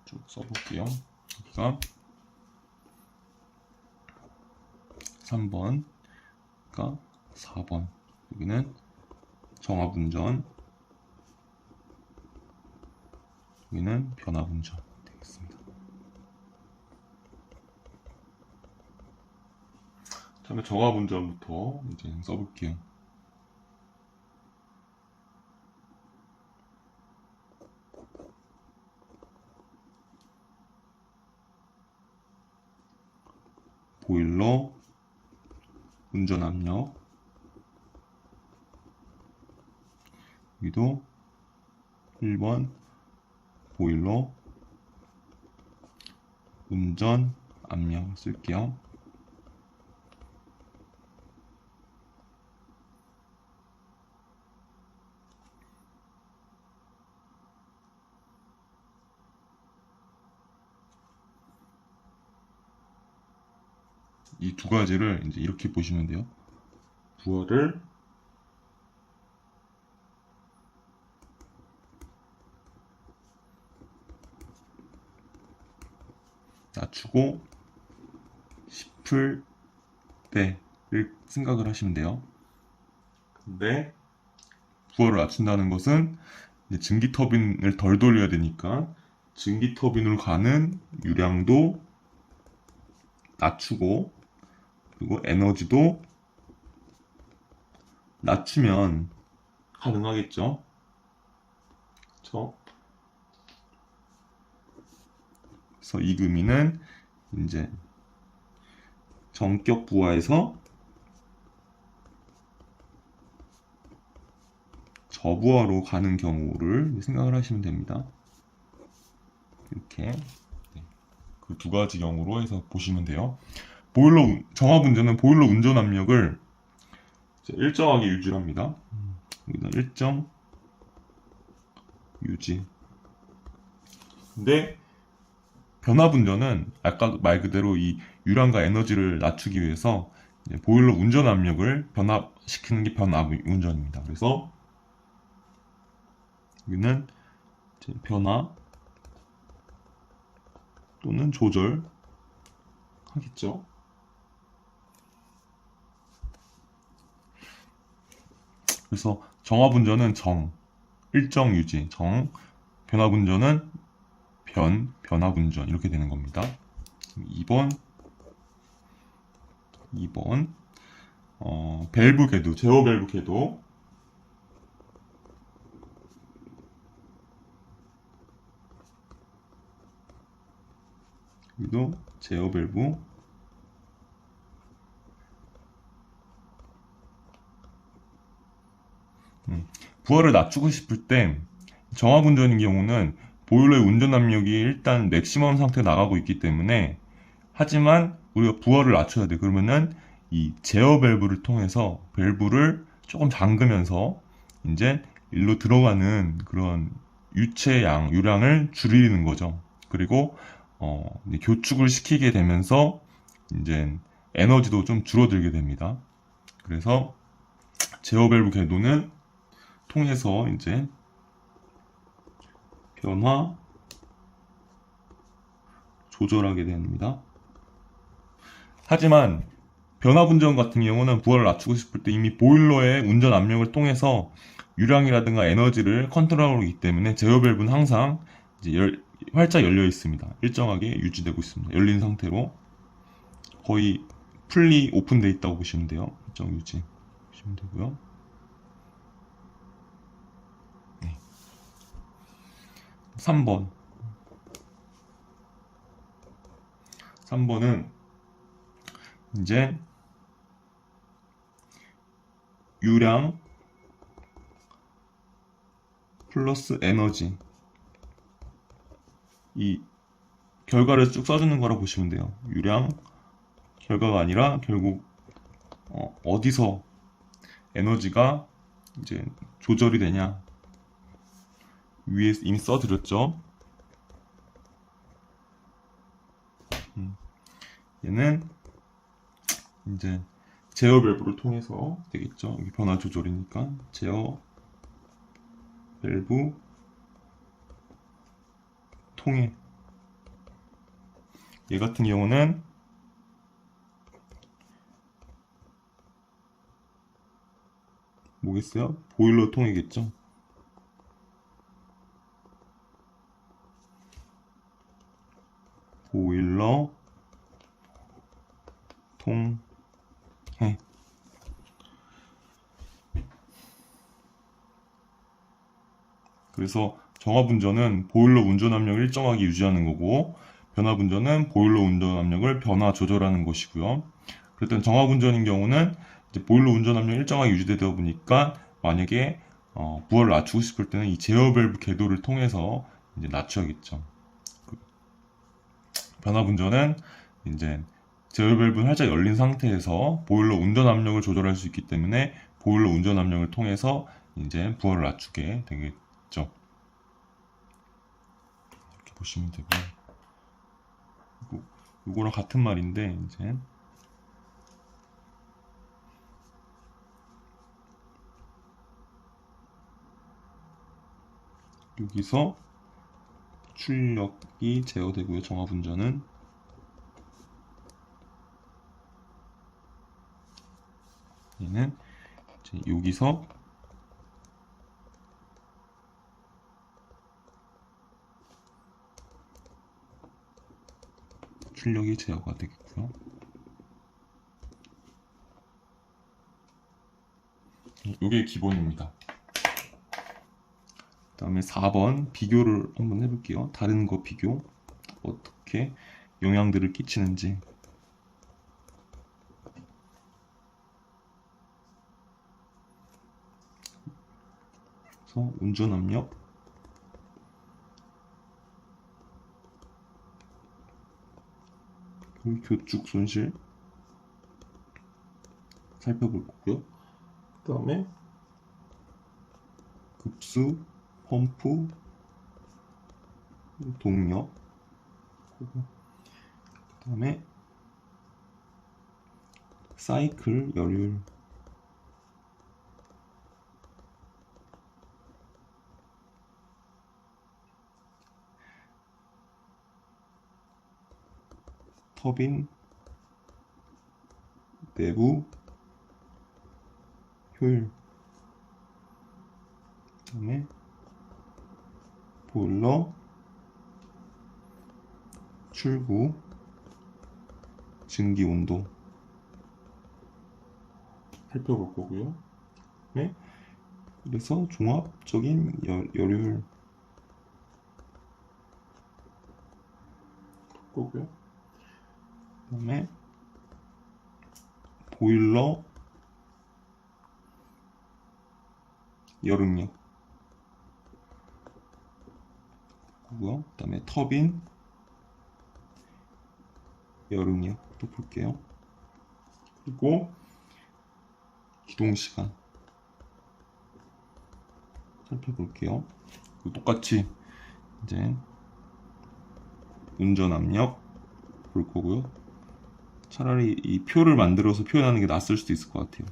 쭉 써볼게요. 여기가 3번과 4번. 여기는 정압운전, 여기는 변압운전 되겠습니다. 처음에 정화 분전부터 이제 써볼게요. 보일러 운전 압력, 여기도 1번 보일러 운전 압력 쓸게요. 이 두 가지를 이제 이렇게 보시면 돼요. 부하를 낮추고 싶을 때를 생각을 하시면 돼요. 근데 부하를 낮춘다는 것은 이제 증기 터빈을 덜 돌려야 되니까 증기 터빈으로 가는 유량도 낮추고 그리고 에너지도 낮추면 가능하겠죠. 그렇죠? 그래서 이 금이는 이제 정격 부하에서 저부하로 가는 경우를 생각을 하시면 됩니다. 이렇게 그 두 가지 경우로 해서 보시면 돼요. 보일러 정압 운전은 보일러 운전 압력을 일정하게 유지를 합니다. 여기다 일정 유지. 근데 변압 운전은 아까 말 그대로 이 유량과 에너지를 낮추기 위해서 보일러 운전 압력을 변압시키는 게 변압 운전입니다. 그래서 여기는 변화 또는 조절 하겠죠. 그래서 정압 운전은 일정 유지, 변압 운전은 변압 운전 이렇게 되는 겁니다. 2번 밸브 궤도, 제어 밸브 궤도. 여기도 제어 밸브. 부하를 낮추고 싶을 때 정압 운전인 경우는 보일러의 운전 압력이 일단 맥시멈 상태에 나가고 있기 때문에 하지만 우리가 부하를 낮춰야 돼. 그러면은 이 제어 밸브를 통해서 밸브를 조금 잠그면서 이제 일로 들어가는 그런 유량을 줄이는 거죠. 그리고 이제 교축을 시키게 되면서 이제 에너지도 좀 줄어들게 됩니다. 그래서 제어 밸브 궤도는 통해서 이제 변화 조절하게 됩니다. 하지만 변압 운전 같은 경우는 부하를 낮추고 싶을 때 이미 보일러의 운전 압력을 통해서 유량이라든가 에너지를 컨트롤하고 있기 때문에 제어 밸브는 항상 이제 활짝 열려 있습니다. 일정하게 유지되고 있습니다. 열린 상태로 거의 풀리 오픈되어 있다고 보시면 돼요. 일정 유지 보시면 되고요. 3번 3번은 이제 유량 플러스 에너지 이 결과를 쭉 써주는 거라 보시면 돼요. 유량 결과가 아니라 결국 어디서 에너지가 이제 조절이 되냐 위에 이미 써드렸죠. 얘는 이제 제어 밸브를 통해서 되겠죠. 여기 변화 조절이니까 제어 밸브 통해 얘 같은 경우는 뭐겠어요? 보일러 통이겠죠. 보일러 통 그래서 정압운전은 보일러 운전 압력을 일정하게 유지하는 거고, 변압운전은 보일러 운전 압력을 변화 조절하는 것이고요. 그랬던 정압운전인 경우는 이제 보일러 운전 압력이 일정하게 유지되다 보니까 만약에 부하를 낮추고 싶을 때는 이 제어 밸브 궤도를 통해서 이제 낮춰야겠죠. 변압운전은 이제 제어 밸브는 활짝 열린 상태에서 보일러 운전 압력을 조절할 수 있기 때문에 보일러 운전 압력을 통해서 이제 부하를 낮추게 되겠죠. 이렇게 보시면 되고요. 이거랑 같은 말인데 이제 여기서 출력이 제어되고요. 정압운전은 얘는 이제 여기서 출력이 제어가 되겠고요. 이게 기본입니다. 그 다음에 4번 비교를 한번 해볼게요. 다른 거 비교 어떻게 영향들을 끼치는지. 그래서 운전 압력, 교축 손실 살펴볼 거고요. 그 다음에 급수, 펌프, 동력, 그 다음에 사이클 열효율, 터빈 내부 효율, 그 다음에 보일러 출구 증기 온도 살펴볼 거고요. 네? 그래서 종합적인 열효율 거고요. 그 다음에 보일러 열응력 고요. 그 다음에 터빈 열응력 또 볼게요. 그리고 기동시간 살펴볼게요. 똑같이 이제 운전 압력 볼 거고요. 차라리 이 표를 만들어서 표현하는 게 낫을 수도 있을 것 같아요.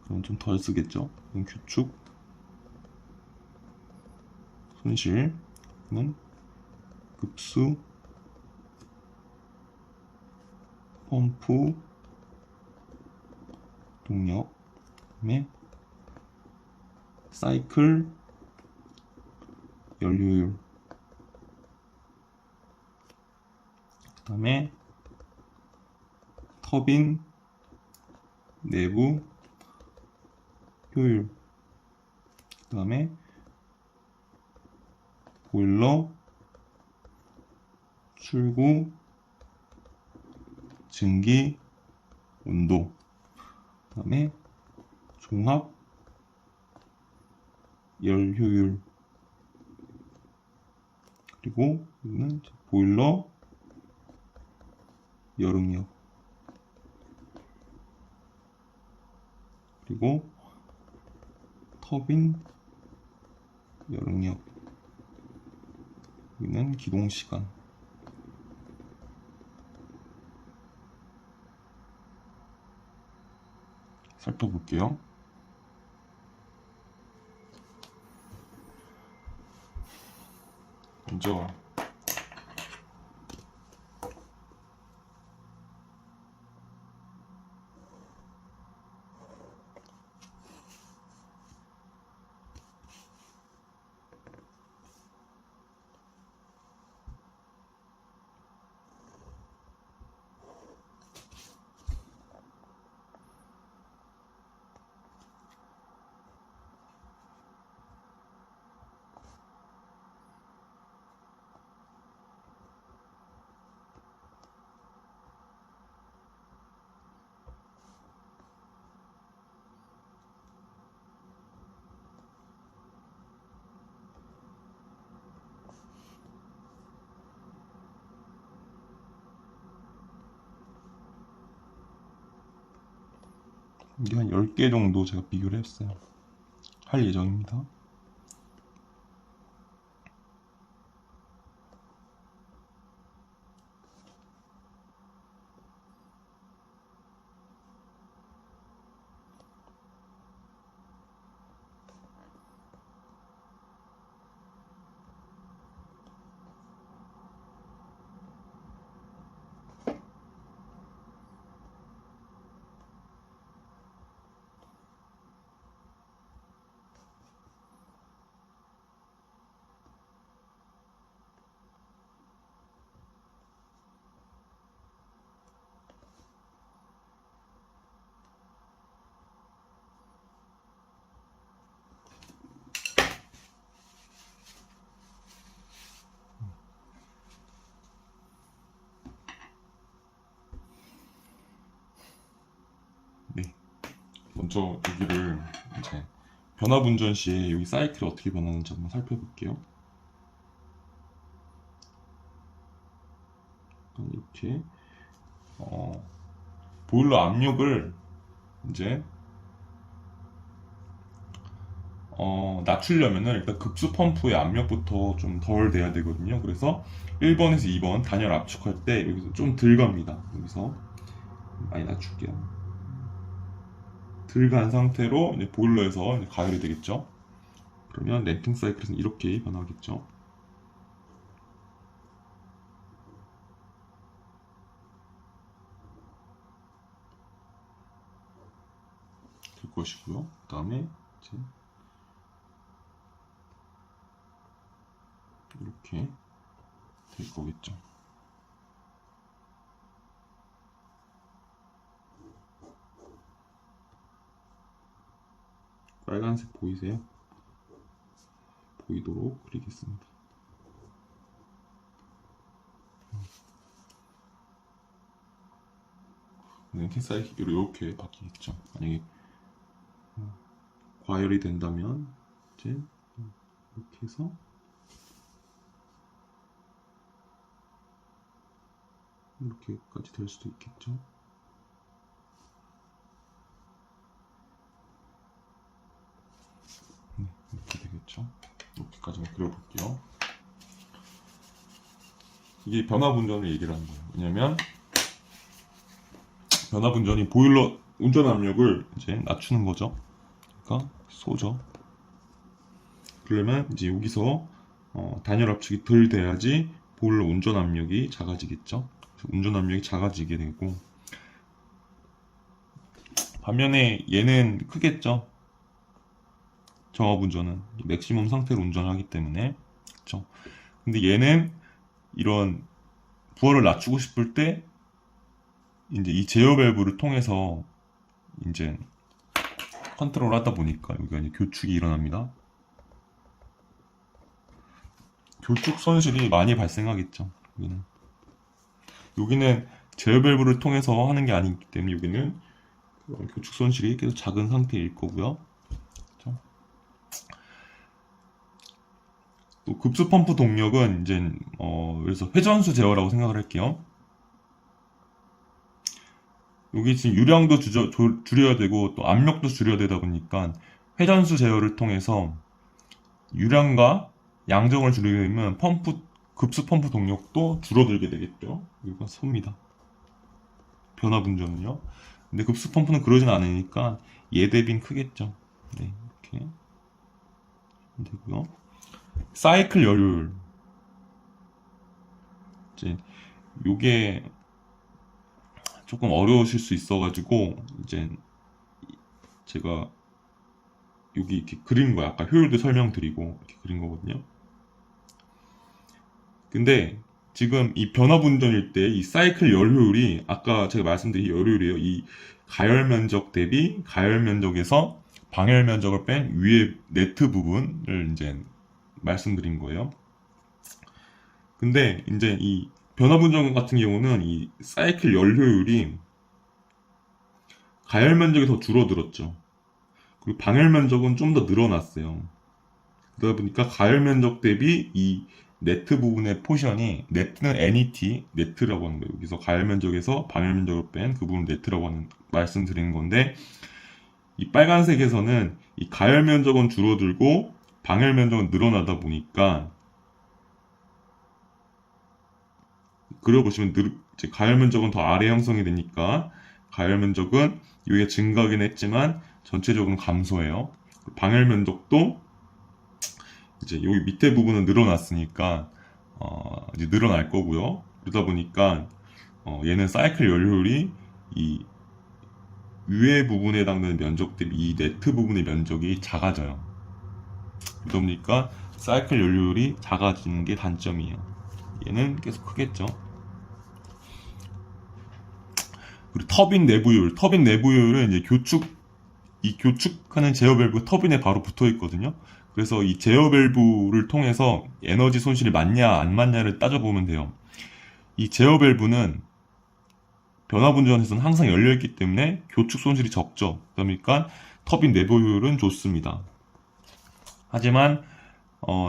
그럼 좀 덜 쓰겠죠. 규축 손실은 급수 펌프 동력, 그다음에 사이클 연료율, 그 다음에 터빈 내부 효율, 그 다음에 보일러 출구 증기 온도, 그 다음에 종합 열 효율, 그리고 여기는 보일러 열응력, 그리고 터빈 열응력, 여기는 기동시간. 살펴볼게요. 먼저 이게 한 10개 정도 제가 비교를 했어요. 할 예정입니다. 네. 먼저 여기를 이제 변압 운전 시에 여기 사이클이 어떻게 변하는지 한번 살펴볼게요. 이렇게 보일러 압력을 이제 낮추려면은 일단 급수 펌프의 압력부터 좀 덜 돼야 되거든요. 그래서 1번에서 2번 단열 압축할 때 여기서 좀 덜 갑니다. 여기서 많이 낮출게요. 덜 간 상태로 이제 보일러에서 이제 가열이 되겠죠. 그러면 램핑 사이클은 이렇게 변하겠죠. 될 것이고요. 그 다음에 이제 이렇게 될 거겠죠. 빨간색 보이세요? 보이도록 그리겠습니다. 램핑 사이클이 이렇게 바뀌겠죠. 만약에 과열이 된다면 이제 이렇게 해서 이렇게까지 될 수도 있겠죠. 이렇게 되겠죠. 이렇게까지만 그려볼게요. 이게 변압 운전을 얘기를 하는 거예요. 왜냐면 변압 운전이 보일러 운전 압력을 이제 낮추는 거죠. 그러니까 쏘죠. 그러면 이제 여기서 단열 압축이 덜 돼야지 보일러 운전 압력이 작아지겠죠. 운전 압력이 작아지게 되고, 반면에 얘는 크겠죠. 정압 운전은 맥시멈 상태로 운전하기 때문에. 그렇죠. 근데 얘는 이런 부하를 낮추고 싶을 때 이제 이 제어 밸브를 통해서 이제 컨트롤 하다 보니까 여기가 이제 교축이 일어납니다. 교축 손실이 많이 발생하겠죠. 여기는 제어 밸브를 통해서 하는 게 아니기 때문에 여기는 교축 손실이 계속 작은 상태일 거고요. 그렇죠? 또 급수 펌프 동력은 이제 그래서 회전수 제어라고 생각을 할게요. 여기 지금 유량도 줄여야 되고 또 압력도 줄여야 되다 보니까 회전수 제어를 통해서 유량과 양정을 줄이게 되면 급수 펌프 동력도 줄어들게 되겠죠. 이건 섭니다. 변압 운전은요. 근데 급수 펌프는 그러진 않으니까 얘 대비는 크겠죠. 네, 이렇게 되고요. 사이클 열효율. 이제 요게 조금 어려우실 수 있어가지고 이제 제가 여기 이렇게 그린 거야. 아까 효율도 설명드리고 이렇게 그린 거거든요. 근데 지금 이 변압 운전일 때 이 사이클 열효율이 아까 제가 말씀드린 열효율이에요. 이 가열 면적 대비 가열 면적에서 방열 면적을 뺀 위에 네트 부분을 이제 말씀드린 거예요. 근데 이제 이 변압 운전 같은 경우는 이 사이클 열효율이 가열 면적이 더 줄어들었죠. 그리고 방열 면적은 좀 더 늘어났어요. 그러다 보니까 가열 면적 대비 이 네트 부분의 포션이, 네트는 NET, 네트라고 하는 거예요. 여기서 가열 면적에서 방열 면적을 뺀 그 부분 네트라고 하는 말씀드리는 건데, 이 빨간색에서는 이 가열 면적은 줄어들고 방열 면적은 늘어나다 보니까 그려보시면 이제 가열 면적은 더 아래 형성이 되니까 가열 면적은 여기가 증가하긴 했지만 전체적으로 감소해요. 방열 면적도 이제 여기 밑에 부분은 늘어났으니까 이제 늘어날 거고요. 그러다 보니까 얘는 사이클 연료율이 이 위에 부분에 해당되는 면적 대비 이 네트 부분의 면적이 작아져요. 그러다 보니까 사이클 연료율이 작아지는 게 단점이에요. 얘는 계속 크겠죠. 그리고 터빈 내부율, 터빈 내부율은 이제 이 교축하는 제어 밸브 터빈에 바로 붙어 있거든요. 그래서 이 제어 밸브를 통해서 에너지 손실이 많냐 안 많냐를 따져보면 돼요. 이 제어 밸브는 변화분전에서는 항상 열려있기 때문에 교축 손실이 적죠. 그러니까 터빈 내부 효율은 좋습니다. 하지만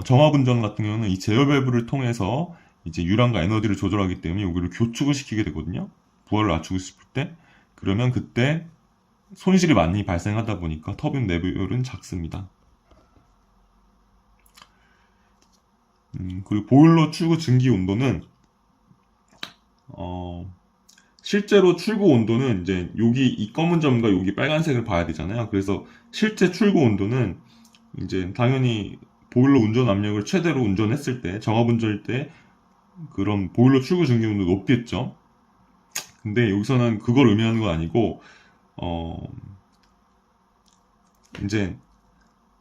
정화분전 같은 경우는 이 제어 밸브를 통해서 이제 유량과 에너지를 조절하기 때문에 여기를 교축을 시키게 되거든요. 부하를 낮추고 싶을 때. 그러면 그때 손실이 많이 발생하다 보니까 터빈 내부율은 작습니다. 그리고 보일러 출구 증기 온도는 실제로 출구 온도는 이제 여기 이 검은 점과 여기 빨간색을 봐야 되잖아요. 그래서 실제 출구 온도는 이제 당연히 보일러 운전 압력을 최대로 운전했을 때 정압 운전일 때 그런 보일러 출구 증기 온도 높겠죠. 근데 여기서는 그걸 의미하는 건 아니고 이제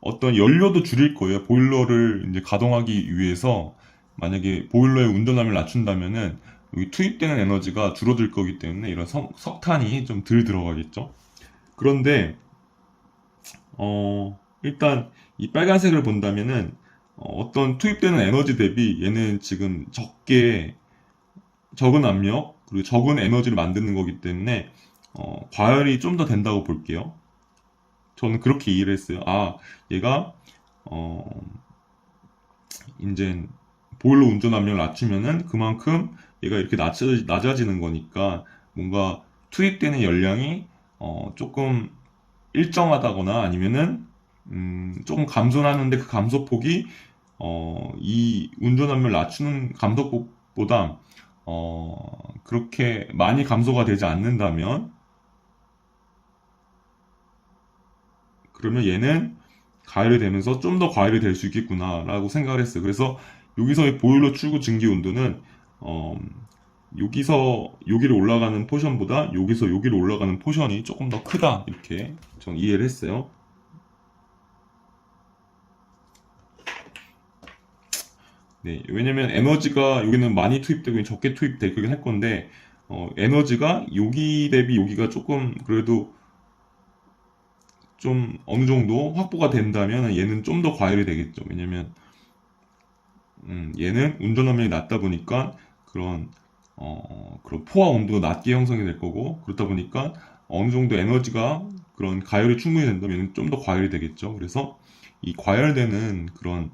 어떤 연료도 줄일 거예요. 보일러를 이제 가동하기 위해서 만약에 보일러의 운전압을 낮춘다면은 여기 투입되는 에너지가 줄어들 거기 때문에 이런 석탄이 좀 덜 들어가겠죠. 그런데 일단 이 빨간색을 본다면은 어떤 투입되는 에너지 대비 얘는 지금 적은 압력 그리고 적은 에너지를 만드는 거기 때문에 과열이 좀 더 된다고 볼게요. 저는 그렇게 이해를 했어요. 얘가 이제 보일러 운전 압력을 낮추면은 그만큼 얘가 이렇게 낮아지는 거니까 뭔가 투입되는 열량이 조금 일정하다거나 아니면은 조금 감소하는데 그 감소폭이 이 운전 압력을 낮추는 감소폭보다 그렇게 많이 감소가 되지 않는다면 그러면 얘는 가열이 되면서 좀 더 과열이 될 수 있겠구나 라고 생각을 했어요. 그래서 여기서의 보일러 출구 증기 온도는 여기로 올라가는 포션보다 여기로 올라가는 포션이 조금 더 크다 이렇게 전 이해를 했어요. 네, 왜냐면 에너지가 여기는 많이 투입되고 적게 투입되긴 할 건데 에너지가 여기 대비 여기가 조금 그래도 좀 어느 정도 확보가 된다면 얘는 좀 더 과열이 되겠죠. 왜냐면 얘는 운전 압력이 낮다 보니까 그런 포화 온도가 낮게 형성이 될 거고 그렇다 보니까 어느 정도 에너지가 그런 가열이 충분히 된다면 얘는 좀 더 과열이 되겠죠. 그래서 이 과열되는 그런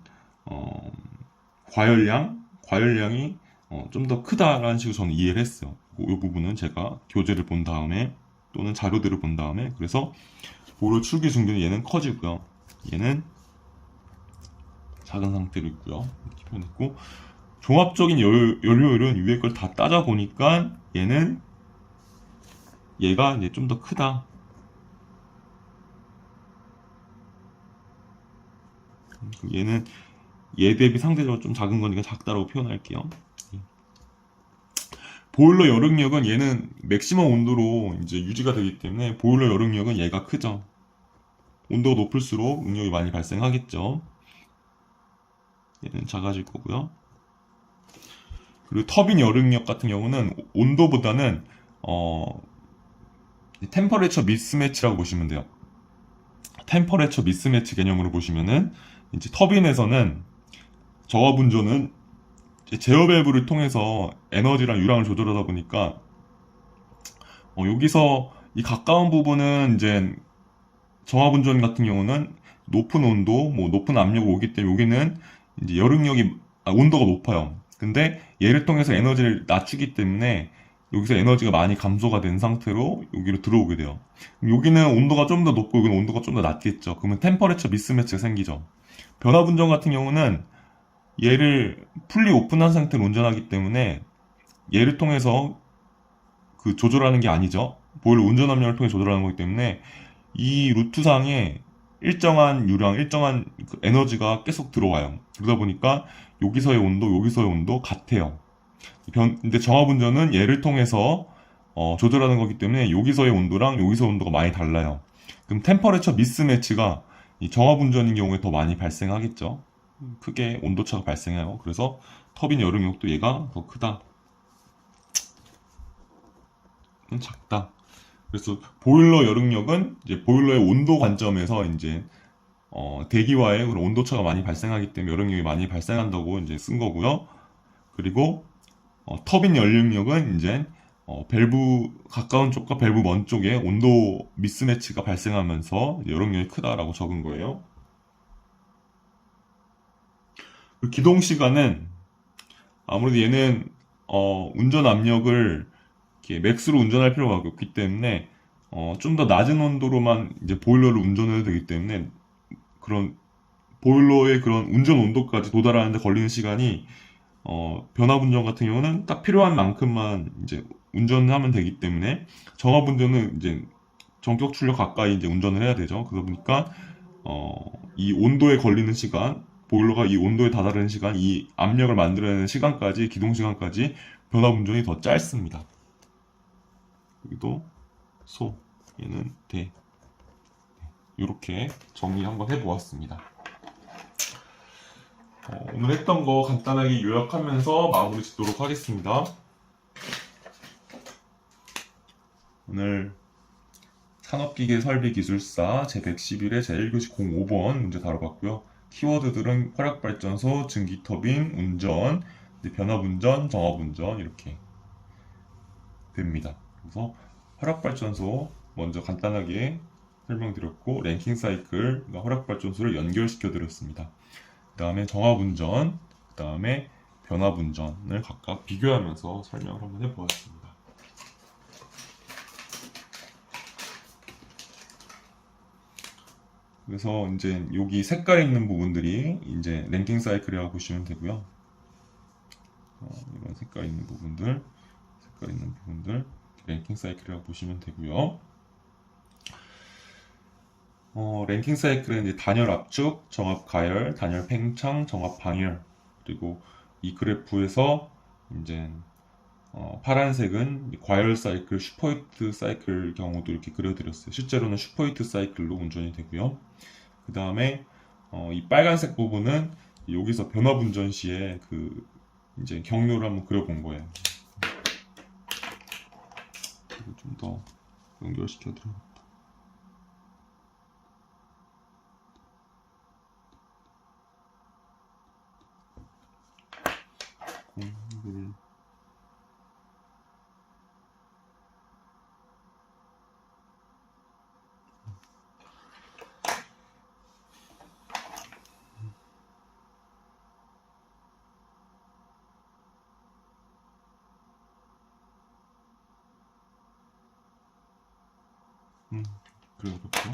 과열량이 좀 더 크다라는 식으로 저는 이해를 했어요. 이 부분은 제가 교재를 본 다음에 또는 자료들을 본 다음에 그래서 보일러 출기 중기는 얘는 커지고요. 얘는 작은 상태로 있고요. 이렇게 표현했고 종합적인 연료율은 위에 걸 다 따져 보니까 얘가 이제 좀 더 크다. 얘는 얘 대비 상대적으로 좀 작은 거니까 작다라고 표현할게요. 보일러 여력력은 얘는 맥시멈 온도로 이제 유지가 되기 때문에 보일러 여력력은 얘가 크죠. 온도가 높을수록 응력이 많이 발생하겠죠. 얘는 작아질 거고요. 그리고 터빈 여력력 같은 경우는 온도보다는 템퍼레처 미스매치라고 보시면 돼요. 템퍼레처 미스매치 개념으로 보시면은 이제 터빈에서는 저압 운전은 제어 밸브를 통해서 에너지랑 유량을 조절하다 보니까 여기서 이 가까운 부분은 이제 저압 운전 같은 경우는 높은 온도, 높은 압력이 오기 때문에 여기는 이제 온도가 높아요. 근데 얘를 통해서 에너지를 낮추기 때문에 여기서 에너지가 많이 감소가 된 상태로 여기로 들어오게 돼요. 그럼 여기는 온도가 좀 더 높고 여기는 온도가 좀 더 낮겠죠. 그러면 템퍼레처 미스매치가 생기죠. 변화분전 같은 경우는 얘를 풀리 오픈한 상태로 운전하기 때문에 얘를 통해서 그 조절하는 게 아니죠. 보일러 운전 압력을 통해 조절하는 거기 때문에 이 루트상에 일정한 유량, 일정한 그 에너지가 계속 들어와요. 그러다 보니까 여기서의 온도, 여기서의 온도 같아요. 근데 정압운전은 얘를 통해서 조절하는 거기 때문에 여기서의 온도랑 여기서 온도가 많이 달라요. 그럼 템퍼레처 미스매치가 이 정압운전인 경우에 더 많이 발생하겠죠. 크게 온도차가 발생해요. 그래서 터빈 여름용도 얘가 더 크다. 작다. 그래서 보일러 여름력은 이제 보일러의 온도 관점에서 이제 대기와의 그런 온도차가 많이 발생하기 때문에 여름력이 많이 발생한다고 이제 쓴 거고요. 그리고 터빈 연료력은 이제 밸브 가까운 쪽과 밸브 먼 쪽에 온도 미스매치가 발생하면서 여름력이 크다라고 적은 거예요. 그 기동 시간은 아무래도 얘는 운전 압력을 이렇게 맥스로 운전할 필요가 없기 때문에 좀 더 낮은 온도로만 이제 보일러를 운전해도 되기 때문에 그런 보일러의 그런 운전 온도까지 도달하는데 걸리는 시간이 변압운전 같은 경우는 딱 필요한 만큼만 이제 운전하면 되기 때문에 정압운전은 이제 전격 출력 가까이 이제 운전을 해야 되죠. 그러다 보니까 이 온도에 걸리는 시간, 보일러가 이 온도에 다다르는 시간, 이 압력을 만들어내는 시간까지 기동 시간까지 변압운전이 더 짧습니다. 여기도 소, 얘는 대. 이렇게 정리 한번 해보았습니다. 오늘 했던 거 간단하게 요약하면서 마무리 짓도록 하겠습니다. 오늘 산업기계 설비기술사 제111회 제1교시 05번 문제 다뤄봤고요. 키워드들은 화력발전소, 증기터빈, 운전, 변압운전, 정압운전 이렇게 됩니다. 그래서 화력발전소 먼저 간단하게 설명드렸고 랭킹 사이클, 화력발전소를 연결시켜 드렸습니다. 그 다음에 정압운전, 그 다음에 변압운전을 각각 비교하면서 설명을 한번 해보았습니다. 그래서 이제 여기 색깔 있는 부분들이 이제 랭킹 사이클이라고 보시면 되고요. 이런 색깔 있는 부분들 랭킹 사이클이라고 보시면 되고요. 랭킹 사이클은 이제 단열 압축, 정압 가열, 단열 팽창, 정압 방열, 그리고 이 그래프에서 이제 파란색은 과열 사이클, 슈퍼히트 사이클 경우도 이렇게 그려드렸어요. 실제로는 슈퍼히트 사이클로 운전이 되고요. 그 다음에 이 빨간색 부분은 여기서 변압 운전 시에 그 이제 경로를 한번 그려본 거예요. 좀 더 연결시켜 드려요. 그래볼게요.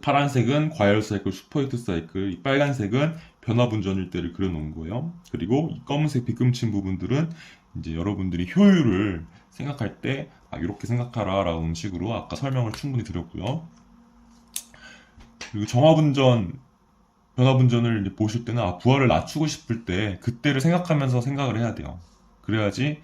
파란색은 과열 사이클, 슈퍼히트 사이클, 이 빨간색은 변압 운전일 때를 그려놓은 거예요. 그리고 이 검은색 빗금친 부분들은 이제 여러분들이 효율을 생각할 때 이렇게 생각하라 라는 식으로 아까 설명을 충분히 드렸고요. 그리고 정압 운전, 변압 운전을 이제 보실 때는 부하를 낮추고 싶을 때 그때를 생각하면서 생각을 해야 돼요. 그래야지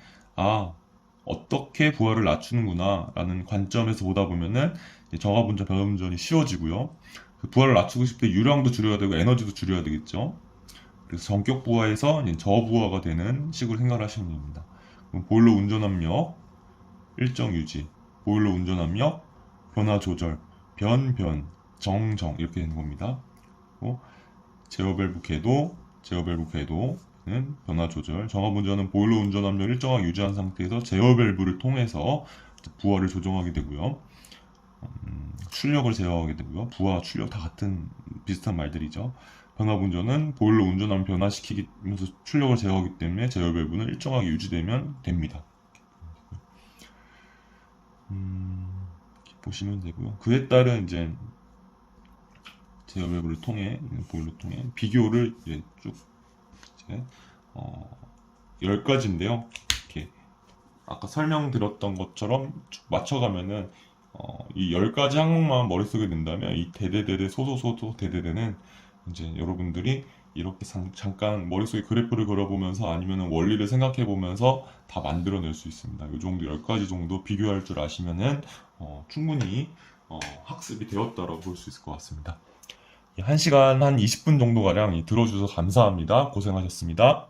어떻게 부하를 낮추는구나 라는 관점에서 보다 보면은 정압 운전, 변압 운전이 쉬워지고요. 그 부하를 낮추고 싶을 때 유량도 줄여야 되고 에너지도 줄여야 되겠죠. 그래서 전격 부하에서 저부하가 되는 식으로 생각을 하시면 됩니다. 그럼 보일러 운전 압력 일정 유지, 보일러 운전 압력 변화 조절, 변, 정 이렇게 되는 겁니다. 제어 밸브 궤도는 변화 조절, 정압 운전은 보일러 운전 압력 일정하게 유지한 상태에서 제어 밸브를 통해서 부하를 조정하게 되고요. 출력을 제어하게 되고요. 부하, 출력 다 같은 비슷한 말들이죠. 변압 운전은 보일러 운전하면 변화시키면서 출력을 제어하기 때문에 제어 밸브는 일정하게 유지되면 됩니다. 이렇게 보시면 되고요. 그에 따른 이제 제어 밸브를 통해 보일러 통해 비교를 이제 쭉 이제 10가지인데요. 이렇게 아까 설명드렸던 것처럼 쭉 맞춰가면은 이 10가지 항목만 머릿속에 든다면 이 대대대대 소소소소 대대대는 이제 여러분들이 이렇게 잠깐 머릿속에 그래프를 그려보면서 아니면 원리를 생각해 보면서 다 만들어낼 수 있습니다. 이 정도 10가지 정도 비교할 줄 아시면은 충분히 학습이 되었다라고 볼 수 있을 것 같습니다. 1시간 한 20분 정도 가량 들어주셔서 감사합니다. 고생하셨습니다.